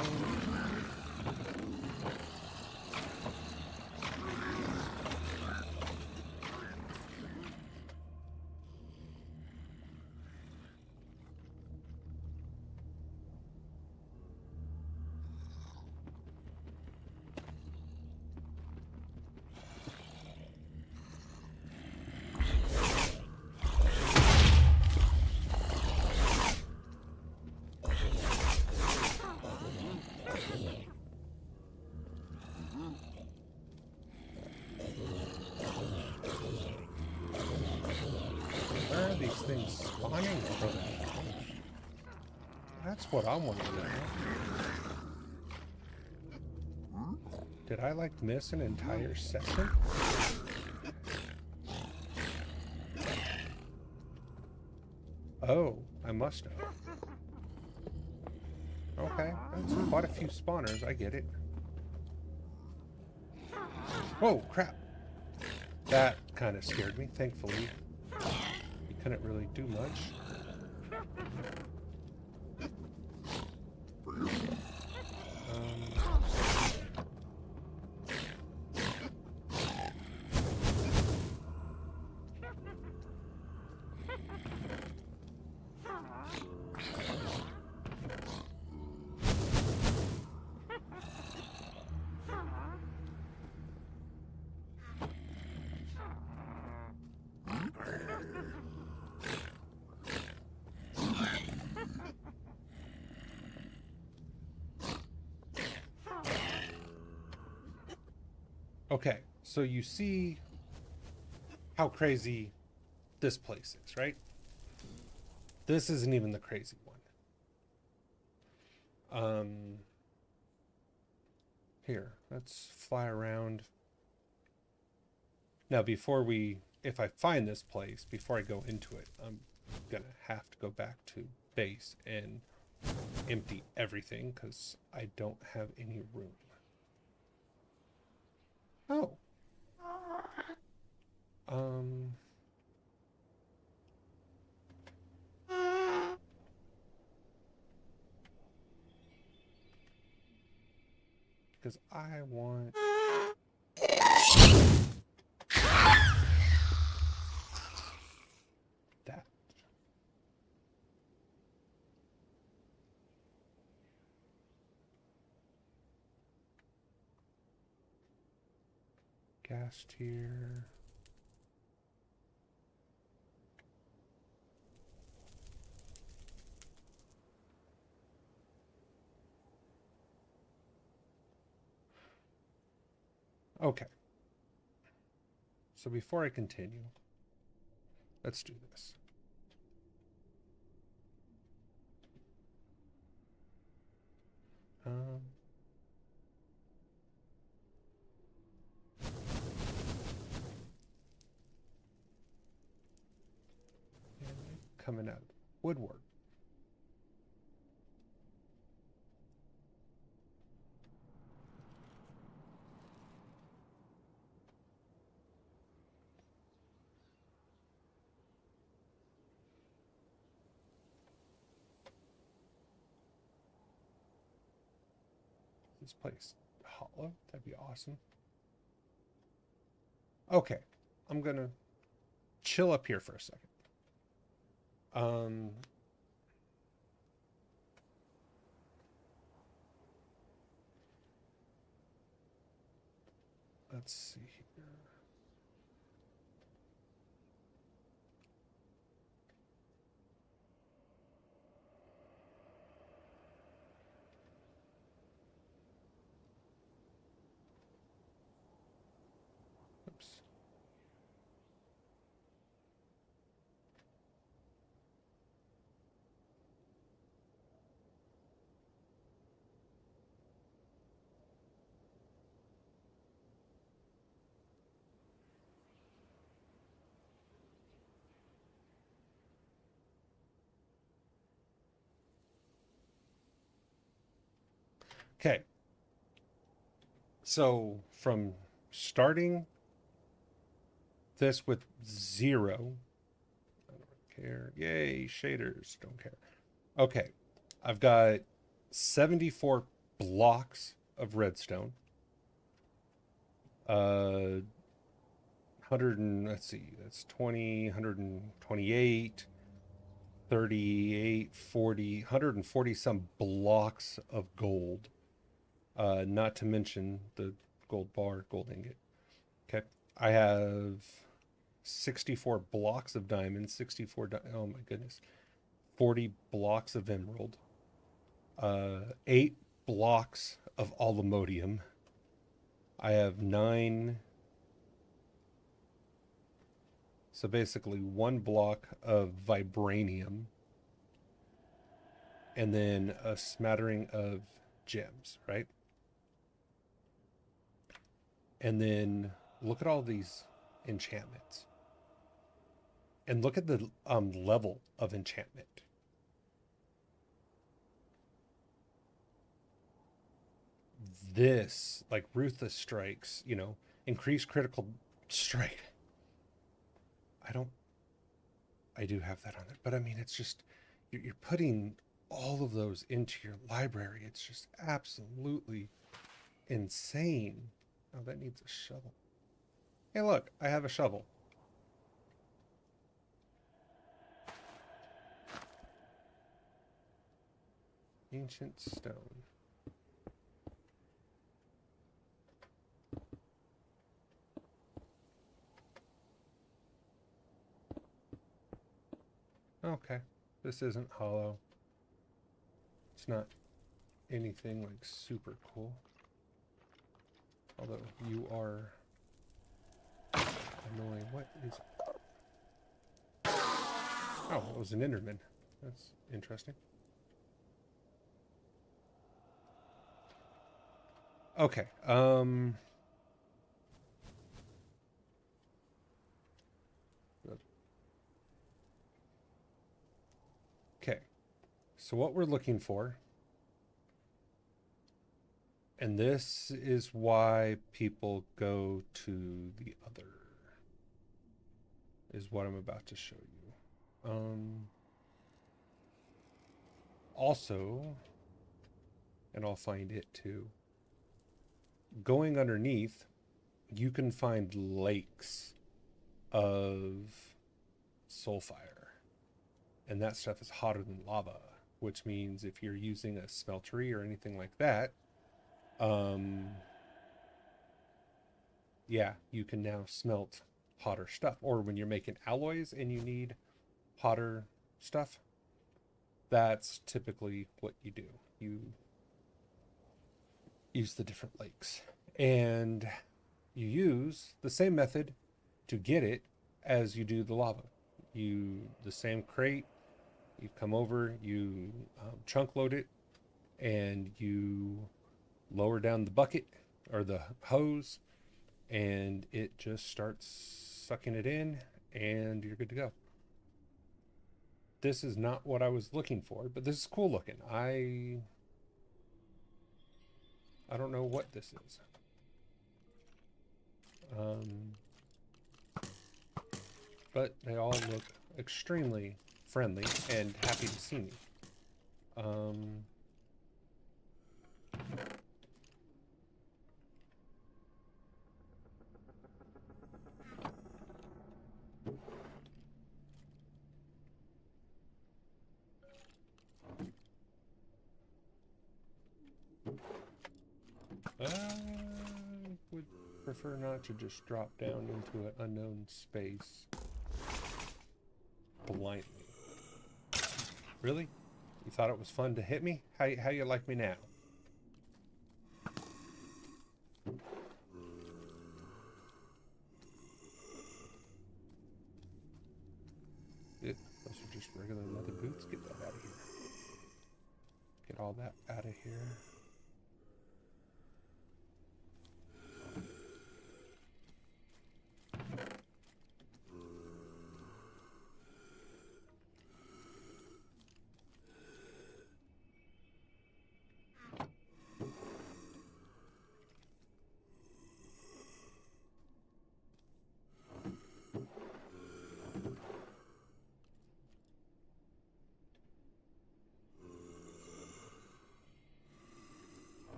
Where are these things spawning from? That's what I want to know. Did I like miss an entire section? Oh, I must have. Okay, that's quite a few spawners, I get it. Whoa, crap. That kind of scared me, thankfully. You couldn't really do much. Okay, so you see how crazy this place is, right? This isn't even the crazy one. Here, let's fly around. Now, if I find this place, before I go into it, I'm gonna have to go back to base and empty everything because I don't have any room. Oh. Because I want... that. Gas tier. Okay. So before I continue, let's do this. Coming out woodwork. This place hollow? That'd be awesome. Okay, I'm gonna chill up here for a second. Let's see here. Oops. Okay. So from starting this with 0, I don't care. Yay, shaders, don't care. Okay, I've got 74 blocks of redstone. 100 and let's see, that's 20, 128, 38, 40, 140 some blocks of gold. Not to mention the gold bar, gold ingot. Okay. I have 64 blocks of diamonds, oh my goodness. 40 blocks of emerald. 8 blocks of aluminium. I have 9. So basically 1 block of vibranium. And then a smattering of gems, right? And then look at all these enchantments. And look at the level of enchantment. This, like ruthless strikes, increase critical strike. I do have that on there, but I mean, it's just, you're putting all of those into your library. It's just absolutely insane. Oh, that needs a shovel. Hey, look, I have a shovel. Ancient stone. Okay, this isn't hollow. It's not anything like super cool. Although you are annoying. What is it? Oh, it was an Enderman. That's interesting. Okay. Okay. So what we're looking for, and this is why people go to the other, is what I'm about to show you. Also, and I'll find it too, going underneath, you can find lakes of soul fire. And that stuff is hotter than lava, which means if you're using a smeltery or anything like that, yeah, you can now smelt hotter stuff. Or when you're making alloys and you need hotter stuff, that's typically what you do. You use the different lakes. And you use the same method to get it as you do the lava. The same crate, you come over, you chunk load it, and you lower down the bucket or the hose, and it just starts sucking it in, and you're good to go. This is not what I was looking for, but this is cool looking. I don't know what this is. But they all look extremely friendly and happy to see me. I would prefer not to just drop down into an unknown space blindly. Really? You thought it was fun to hit me? How you like me now? Those are just regular leather boots. Get that out of here. Get all that out of here.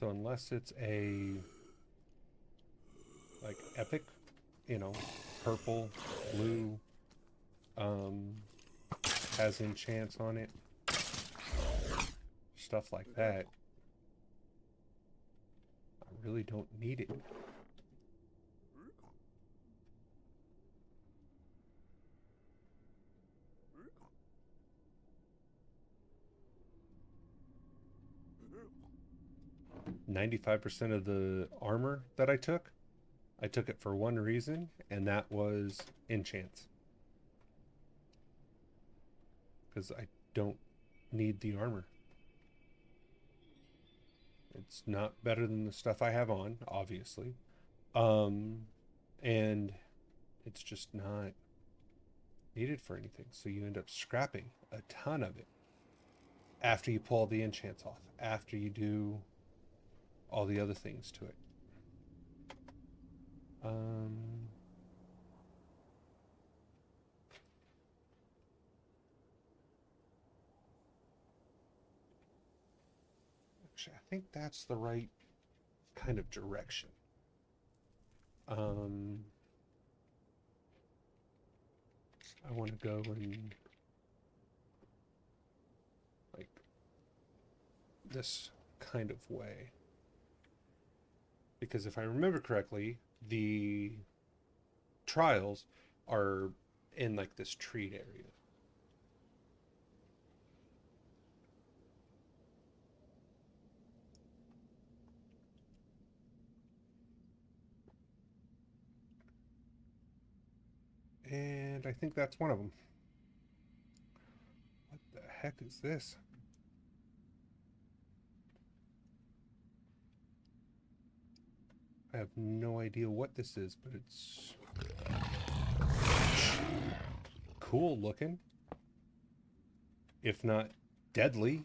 So unless it's a like epic, you know, purple, blue, has enchants on it, stuff like that, I really don't need it. 95% of the armor that I took it for one reason, and that was enchants. Because I don't need the armor. It's not better than the stuff I have on, obviously. And it's just not needed for anything. So you end up scrapping a ton of it after you pull the enchants off, after you do all the other things to it. Actually, I think that's the right kind of direction. I want to go in like this kind of way. Because if I remember correctly, the trials are in like this treat area. And I think that's one of them. What the heck is this? I have no idea what this is, but it's cool looking, if not deadly.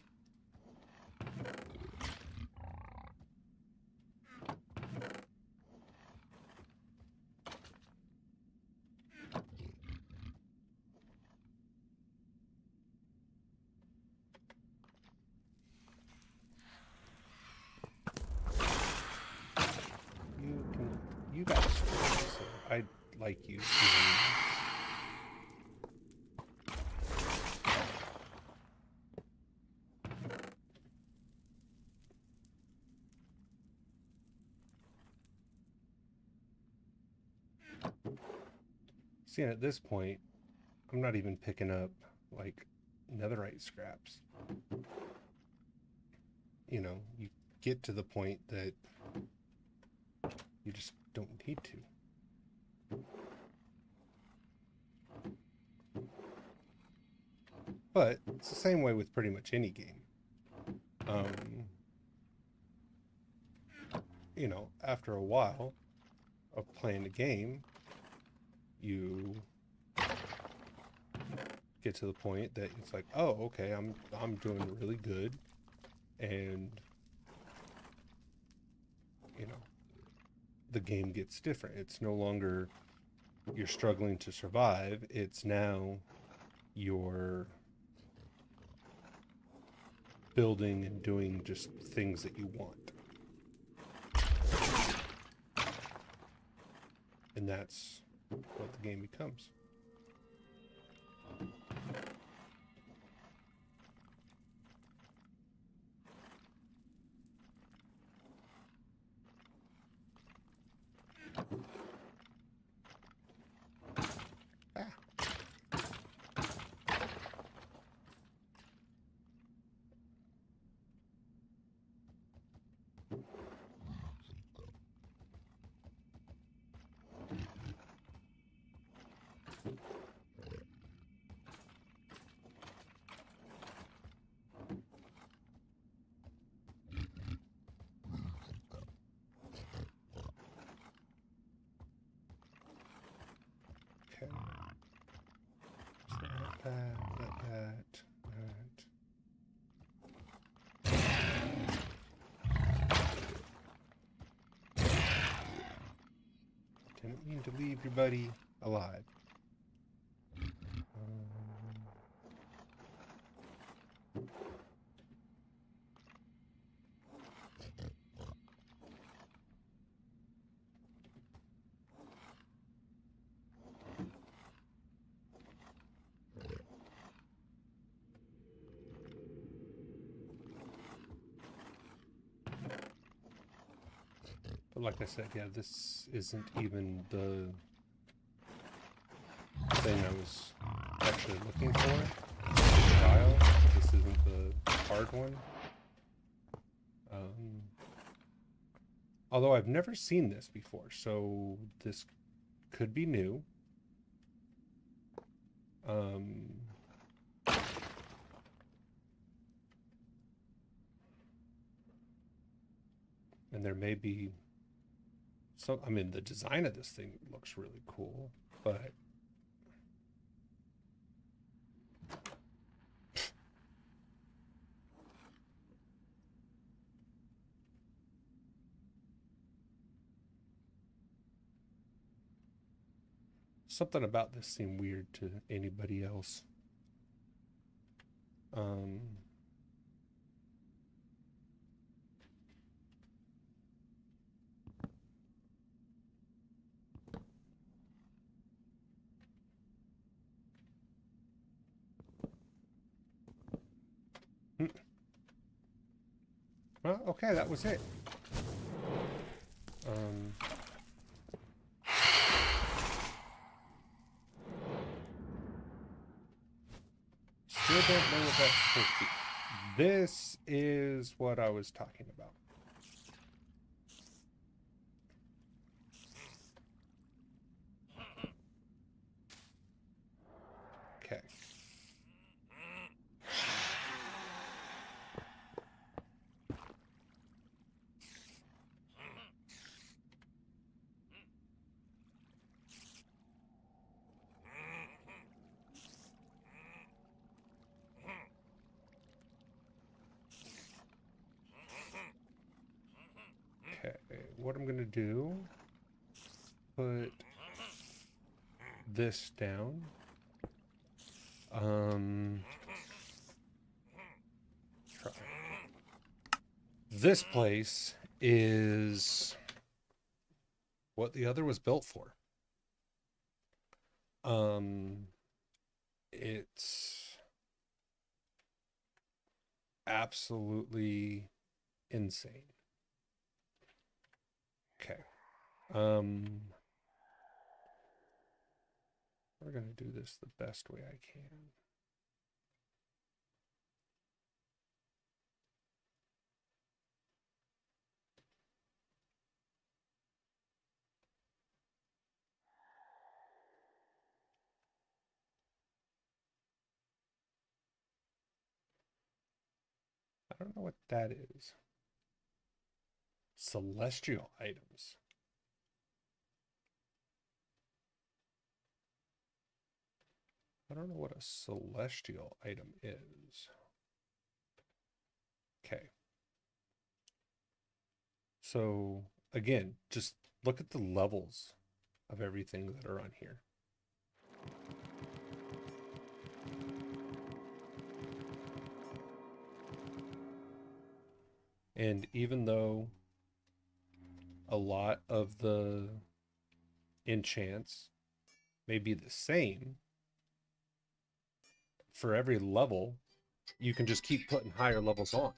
You guys, so I like you. See, at this point, I'm not even picking up like netherite scraps. You know, you get to the point that you just don't need to. But it's the same way with pretty much any game. You know, after a while of playing the game, you get to the point that it's like, oh, okay, I'm doing really good, and you know, the game gets different. It's no longer you're struggling to survive. It's now you're building and doing just things that you want. And that's what the game becomes. Okay. So that. Didn't mean to leave your buddy alive. But like I said, yeah, this isn't even the thing I was actually looking for. Style. This isn't the hard one. Although I've never seen this before, so this could be new. And there may be some, I mean, the design of this thing looks really cool, but something about this seemed weird to anybody else. Well, okay, that was it. Still don't know what that's supposed to be. This is what I was talking about. Okay. Okay, what I'm gonna do, put this down. Try. This place is what the other was built for. It's absolutely insane. Okay. We're gonna do this the best way I can. don't know what that is. Celestial items. I don't know what a celestial item is. Okay. So again, just look at the levels of everything that are on here. And even though a lot of the enchants may be the same, for every level, you can just keep putting higher levels on.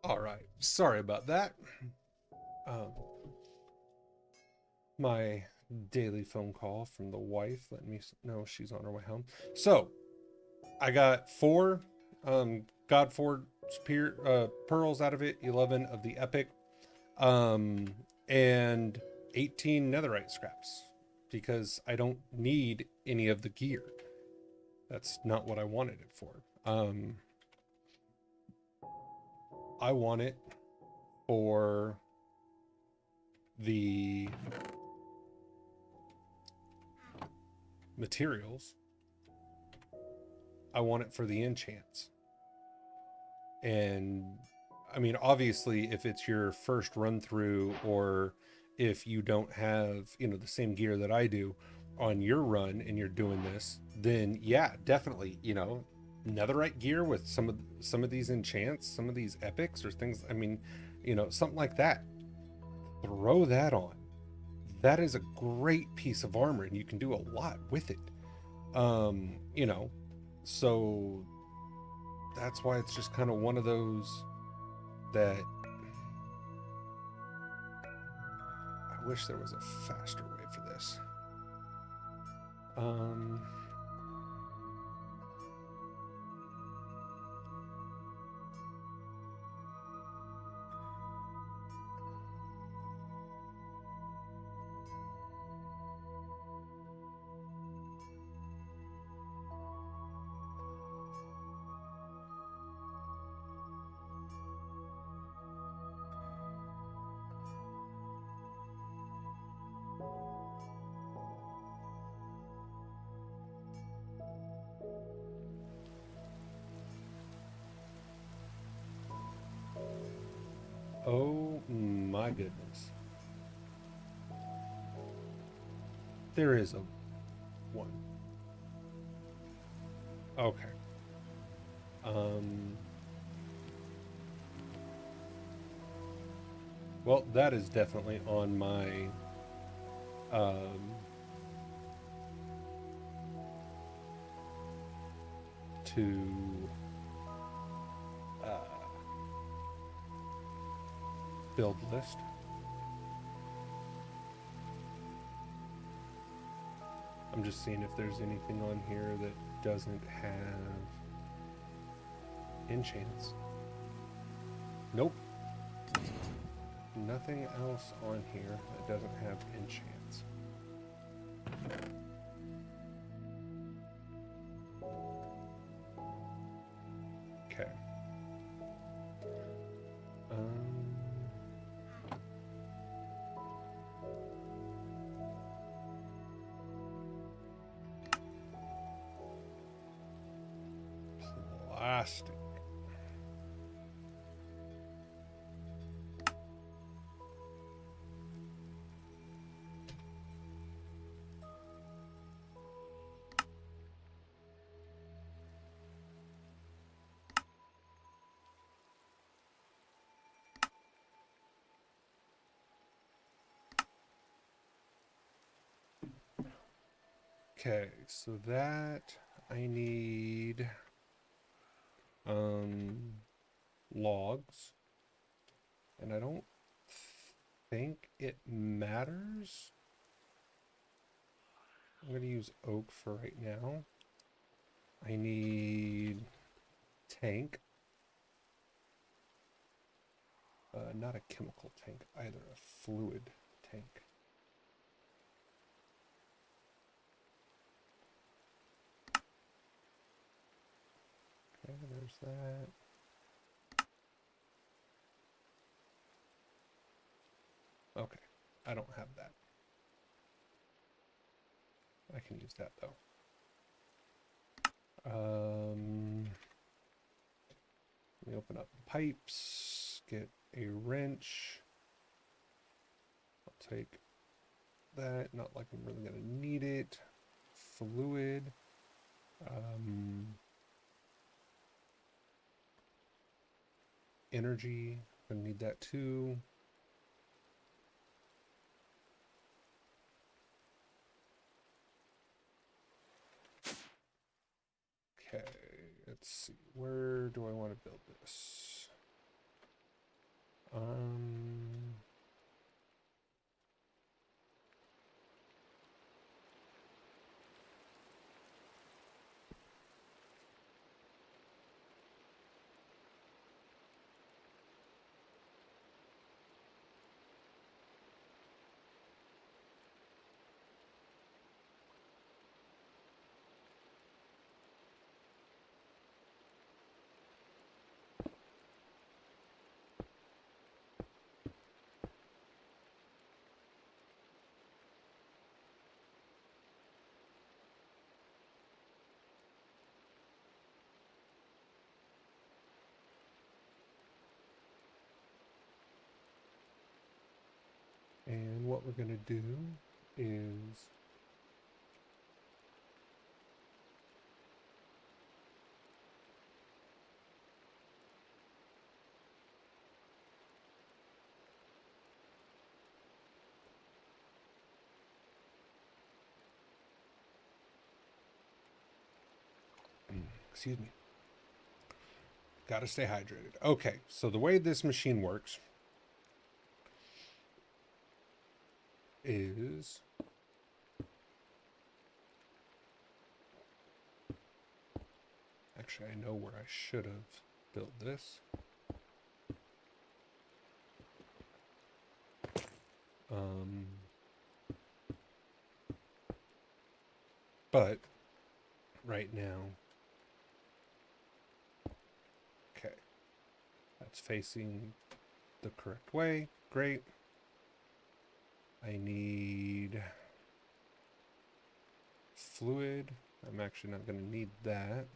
All right. Sorry about that. Um, my daily phone call from the wife let me know she's on her way home. So I got 4 God Forged pearls out of it, 11 of the epic, um, and 18 netherite scraps because I don't need any of the gear. That's not what I wanted it for. Um, I want it for the materials. I want it for the enchants. And I mean, obviously, if it's your first run through, or if you don't have, the same gear that I do on your run and you're doing this, then yeah, definitely, netherite gear with some of these enchants, some of these epics or things. I mean, something like that. Throw that on. That is a great piece of armor, and you can do a lot with it. Um, you know, so that's why it's just kind of one of those that I wish there was a faster way for this. Um, oh my goodness. There is a one. Okay. Um, well, that is definitely on my um to uh build list. I'm just seeing if there's anything on here that doesn't have enchants. Nope. Nothing else on here that doesn't have enchants. Okay. Um, Plastic. Okay, so that I need logs, and I don't think it matters. I'm going to use oak for right now. I need tank. Not a chemical tank either, a fluid tank. Okay, there's that. Okay, I don't have that. I can use that though. Let me open up pipes, get a wrench. I'll take that, not like I'm really gonna need it. Fluid. Energy, gonna need that too. Okay, let's see. Where do I want to build this? what we're going to do is excuse me. Got to stay hydrated. Okay, so the way this machine works is actually, I know where I should have built this. But right now, okay, that's facing the correct way. Great. I need fluid. I'm actually not going to need that.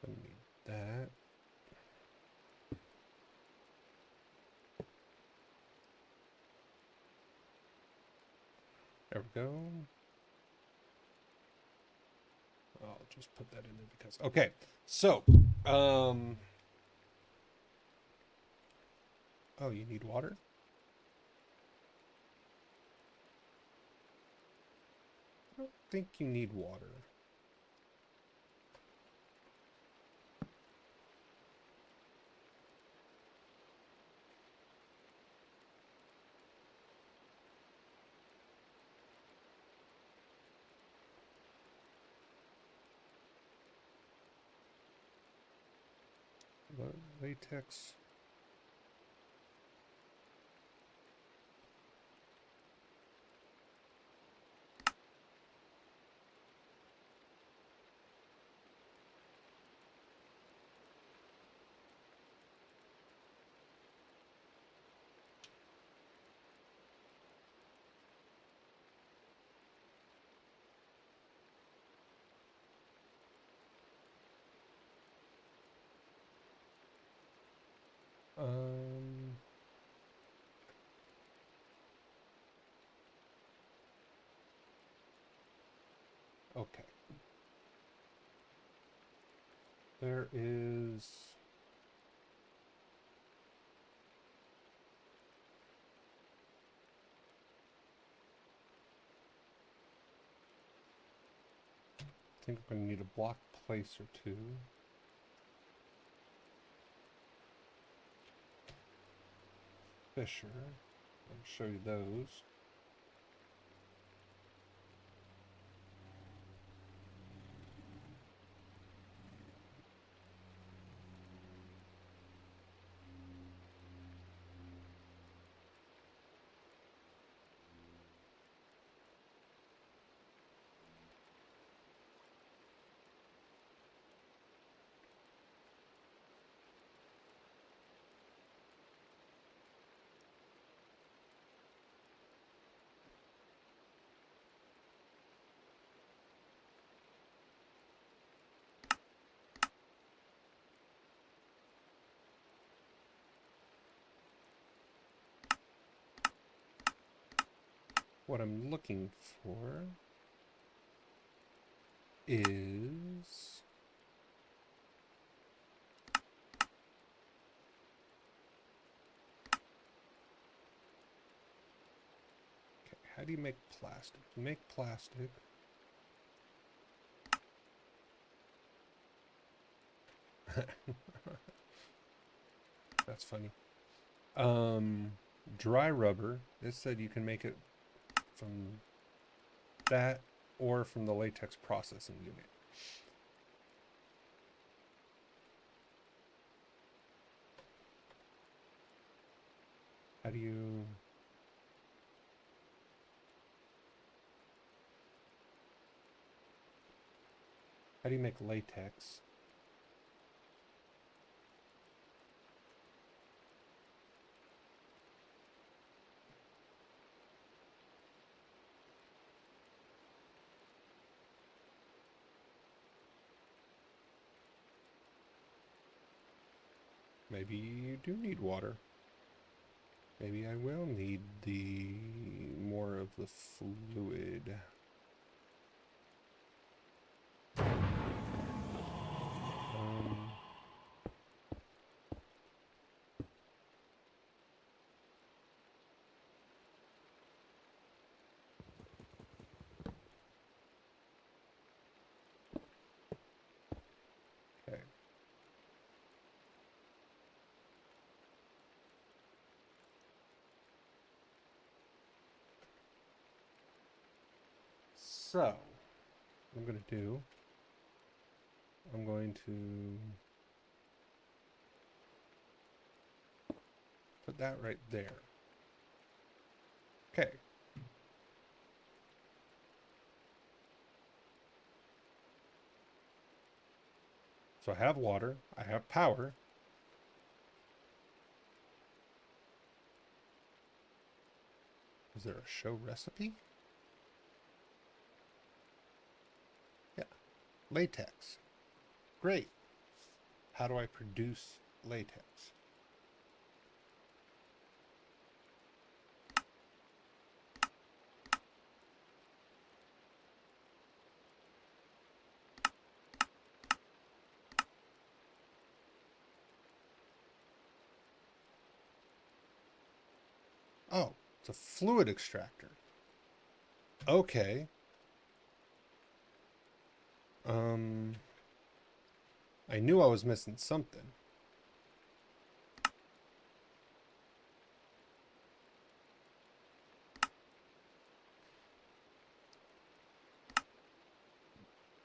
I need that. There we go. I'll just put that in there because, okay. So, oh, you need water? I don't think you need water. Latex. Okay. There is... I think I'm going to need a block place or two. Fisher. I'll show you those. What I'm looking for is... Okay, how do you make plastic? You make plastic. That's funny. Dry rubber. It said you can make it from that or from the latex processing unit. How do you... How do you make latex? Maybe you do need water. Maybe I will need the more of the fluid. Okay. So, what I'm going to do, I'm going to put that right there. Okay. So I have water, I have power. Is there a show recipe? Yeah. Latex. Great. How do I produce latex? Oh, it's a fluid extractor. Okay. I knew I was missing something.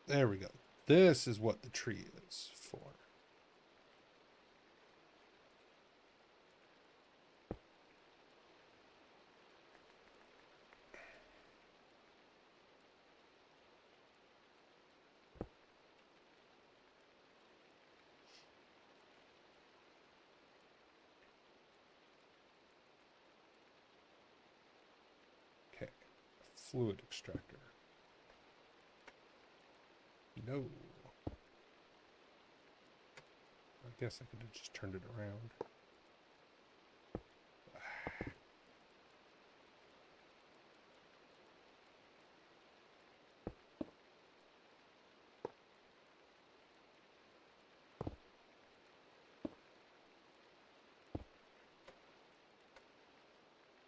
There we go. This is what the tree is for. Okay. Fluid extractor. No. I guess I could have just turned it around.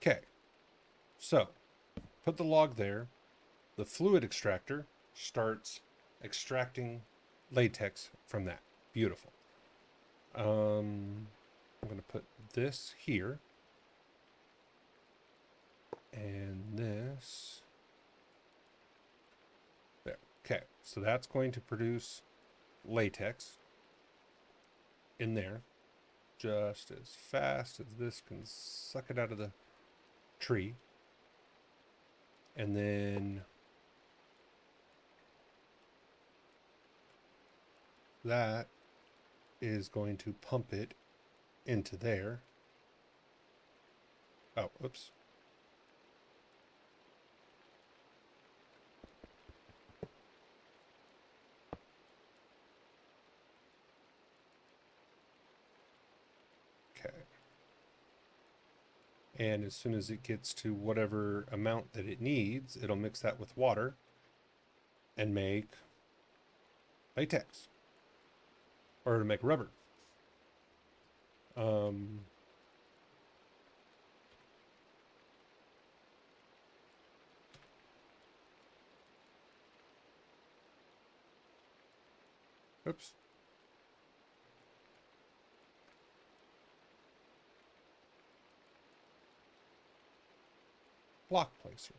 Okay. So, put the log there. The fluid extractor starts extracting latex from that. Beautiful. I'm going to put this here. And this there. Okay, so that's going to produce latex in there just as fast as this can suck it out of the tree. And then that is going to pump it into there. Oh, oops. Okay. And as soon as it gets to whatever amount that it needs, it'll mix that with water and make latex, or to make rubber. Oops. Block placer.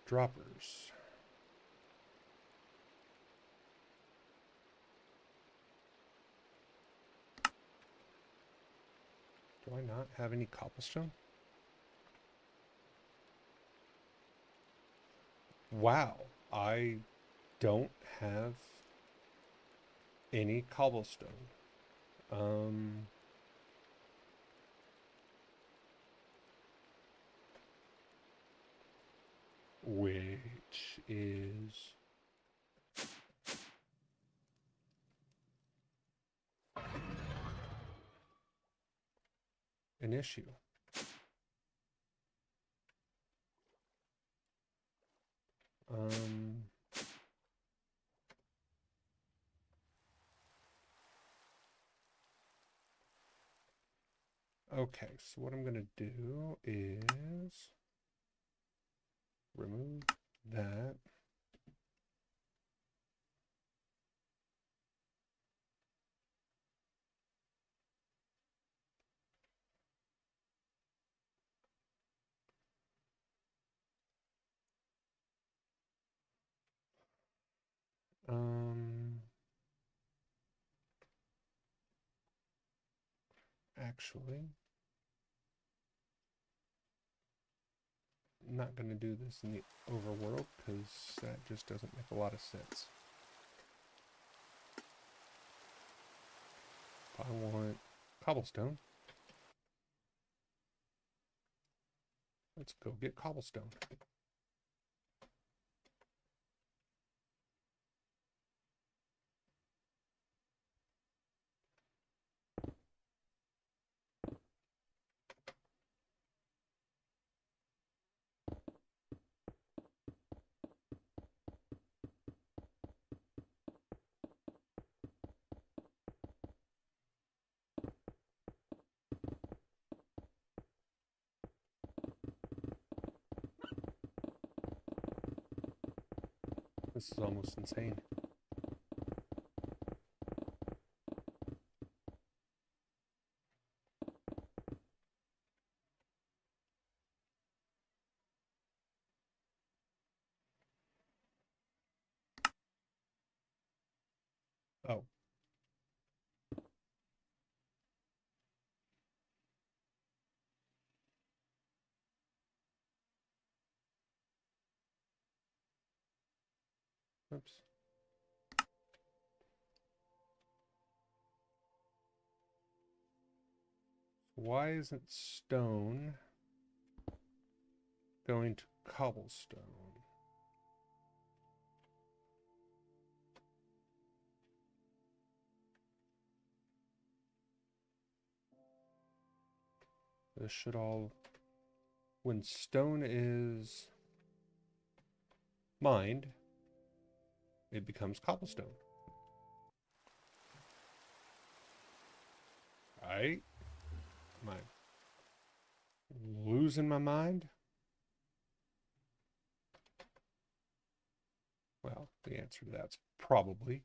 Droppers. Do I not have any cobblestone? Wow, I don't have any cobblestone. Which is an issue. Okay, so what I'm going to do is remove that. Actually, I'm not going to do this in the overworld because that just doesn't make a lot of sense. I want cobblestone. Let's go get cobblestone. This is almost insane. Oh. Oops. Why isn't stone going to cobblestone? This should all... When stone is mined, it becomes cobblestone. Right? Am I losing my mind? Well, the answer to that's probably,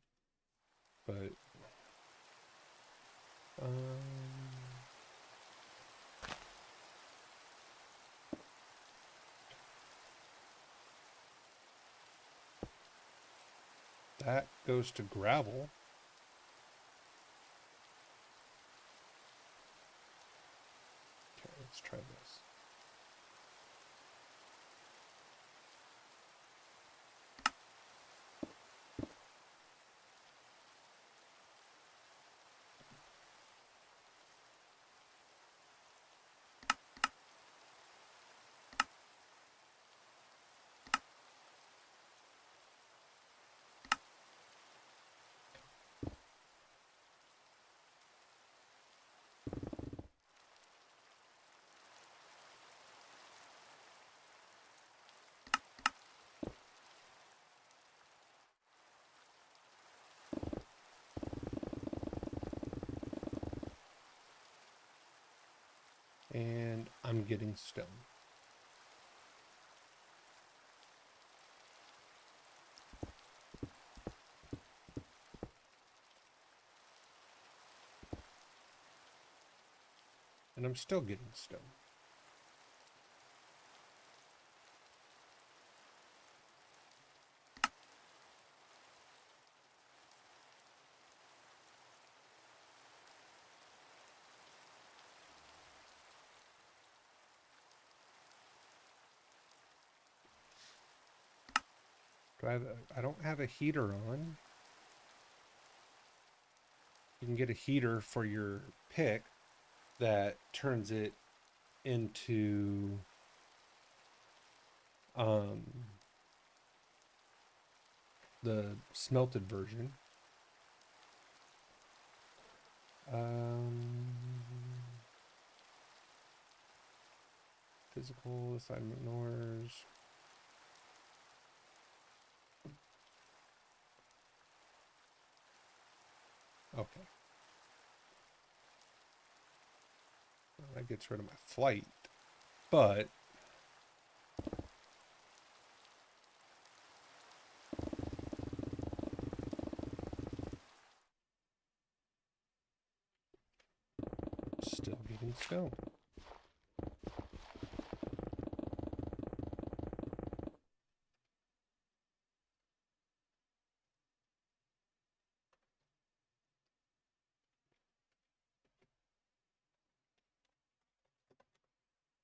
but that goes to gravel. Okay, let's try this. And I'm getting stone. And I'm still getting stone. I don't have a heater on. You can get a heater for your pick that turns it into the smelted version. Physical assignment ignores. Okay. Well, that gets rid of my flight, but still getting stone.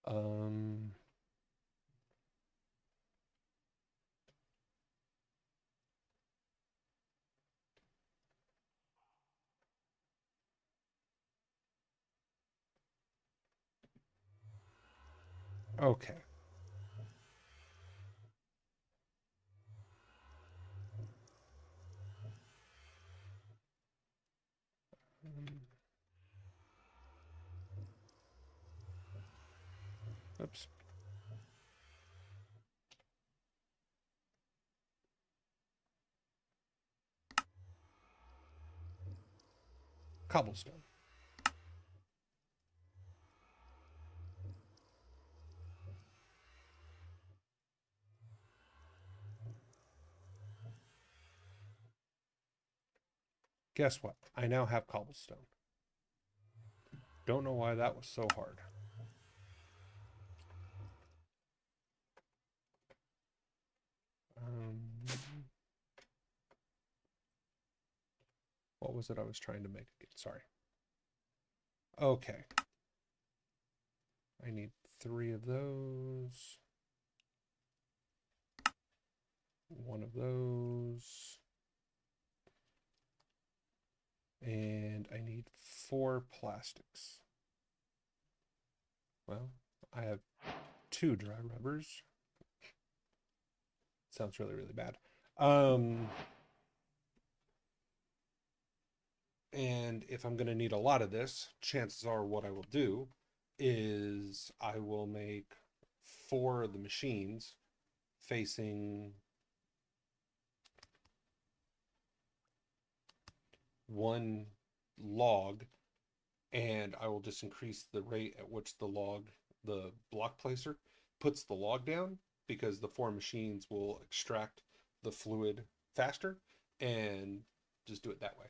Um, okay. Oops. Cobblestone. Guess what? I now have cobblestone. Don't know why that was so hard. What was it I was trying to make again? Sorry. Okay. I need 3 of those. 1 of those. And I need 4 plastics. Well, I have 2 dry rubbers. Sounds really, really bad. And if I'm going to need a lot of this, chances are what I will do is I will make 4 of the machines facing one log, and I will just increase the rate at which the block placer puts the log down, because the 4 machines will extract the fluid faster, and just do it that way.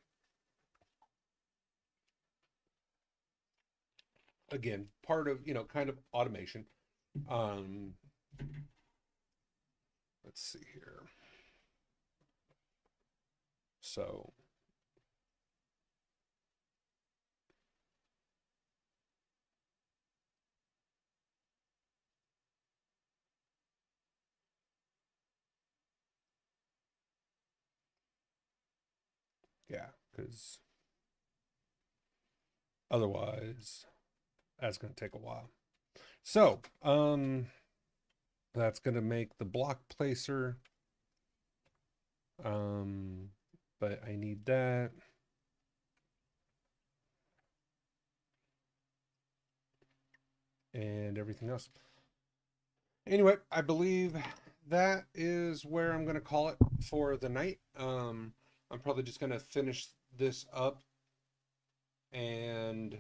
Again, part of, kind of automation. Let's see here. So yeah, because otherwise that's going to take a while. So that's going to make the block placer. But I need that. And everything else. Anyway, I believe that is where I'm going to call it for the night. I'm probably just going to finish this up and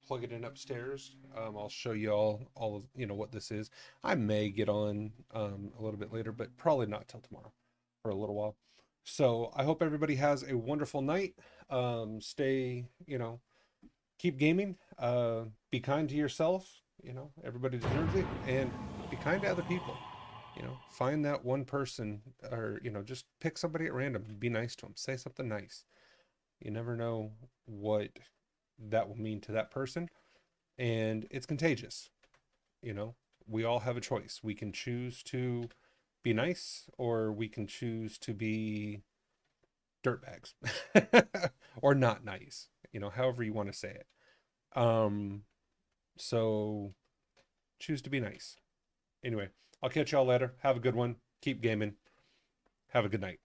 plug it in upstairs. I'll show you all of what this is. I may get on a little bit later, but probably not till tomorrow for a little while. So I hope everybody has a wonderful night. Stay, keep gaming. Be kind to yourself. Everybody deserves it, and be kind to other people. Find that one person, or just pick somebody at random. Be nice to them. Say something nice. You never know what that will mean to that person, and it's contagious. We all have a choice. We can choose to be nice, or we can choose to be dirtbags or not nice, however you want to say it. So choose to be nice. Anyway, I'll catch y'all later. Have a good one. Keep gaming. Have a good night.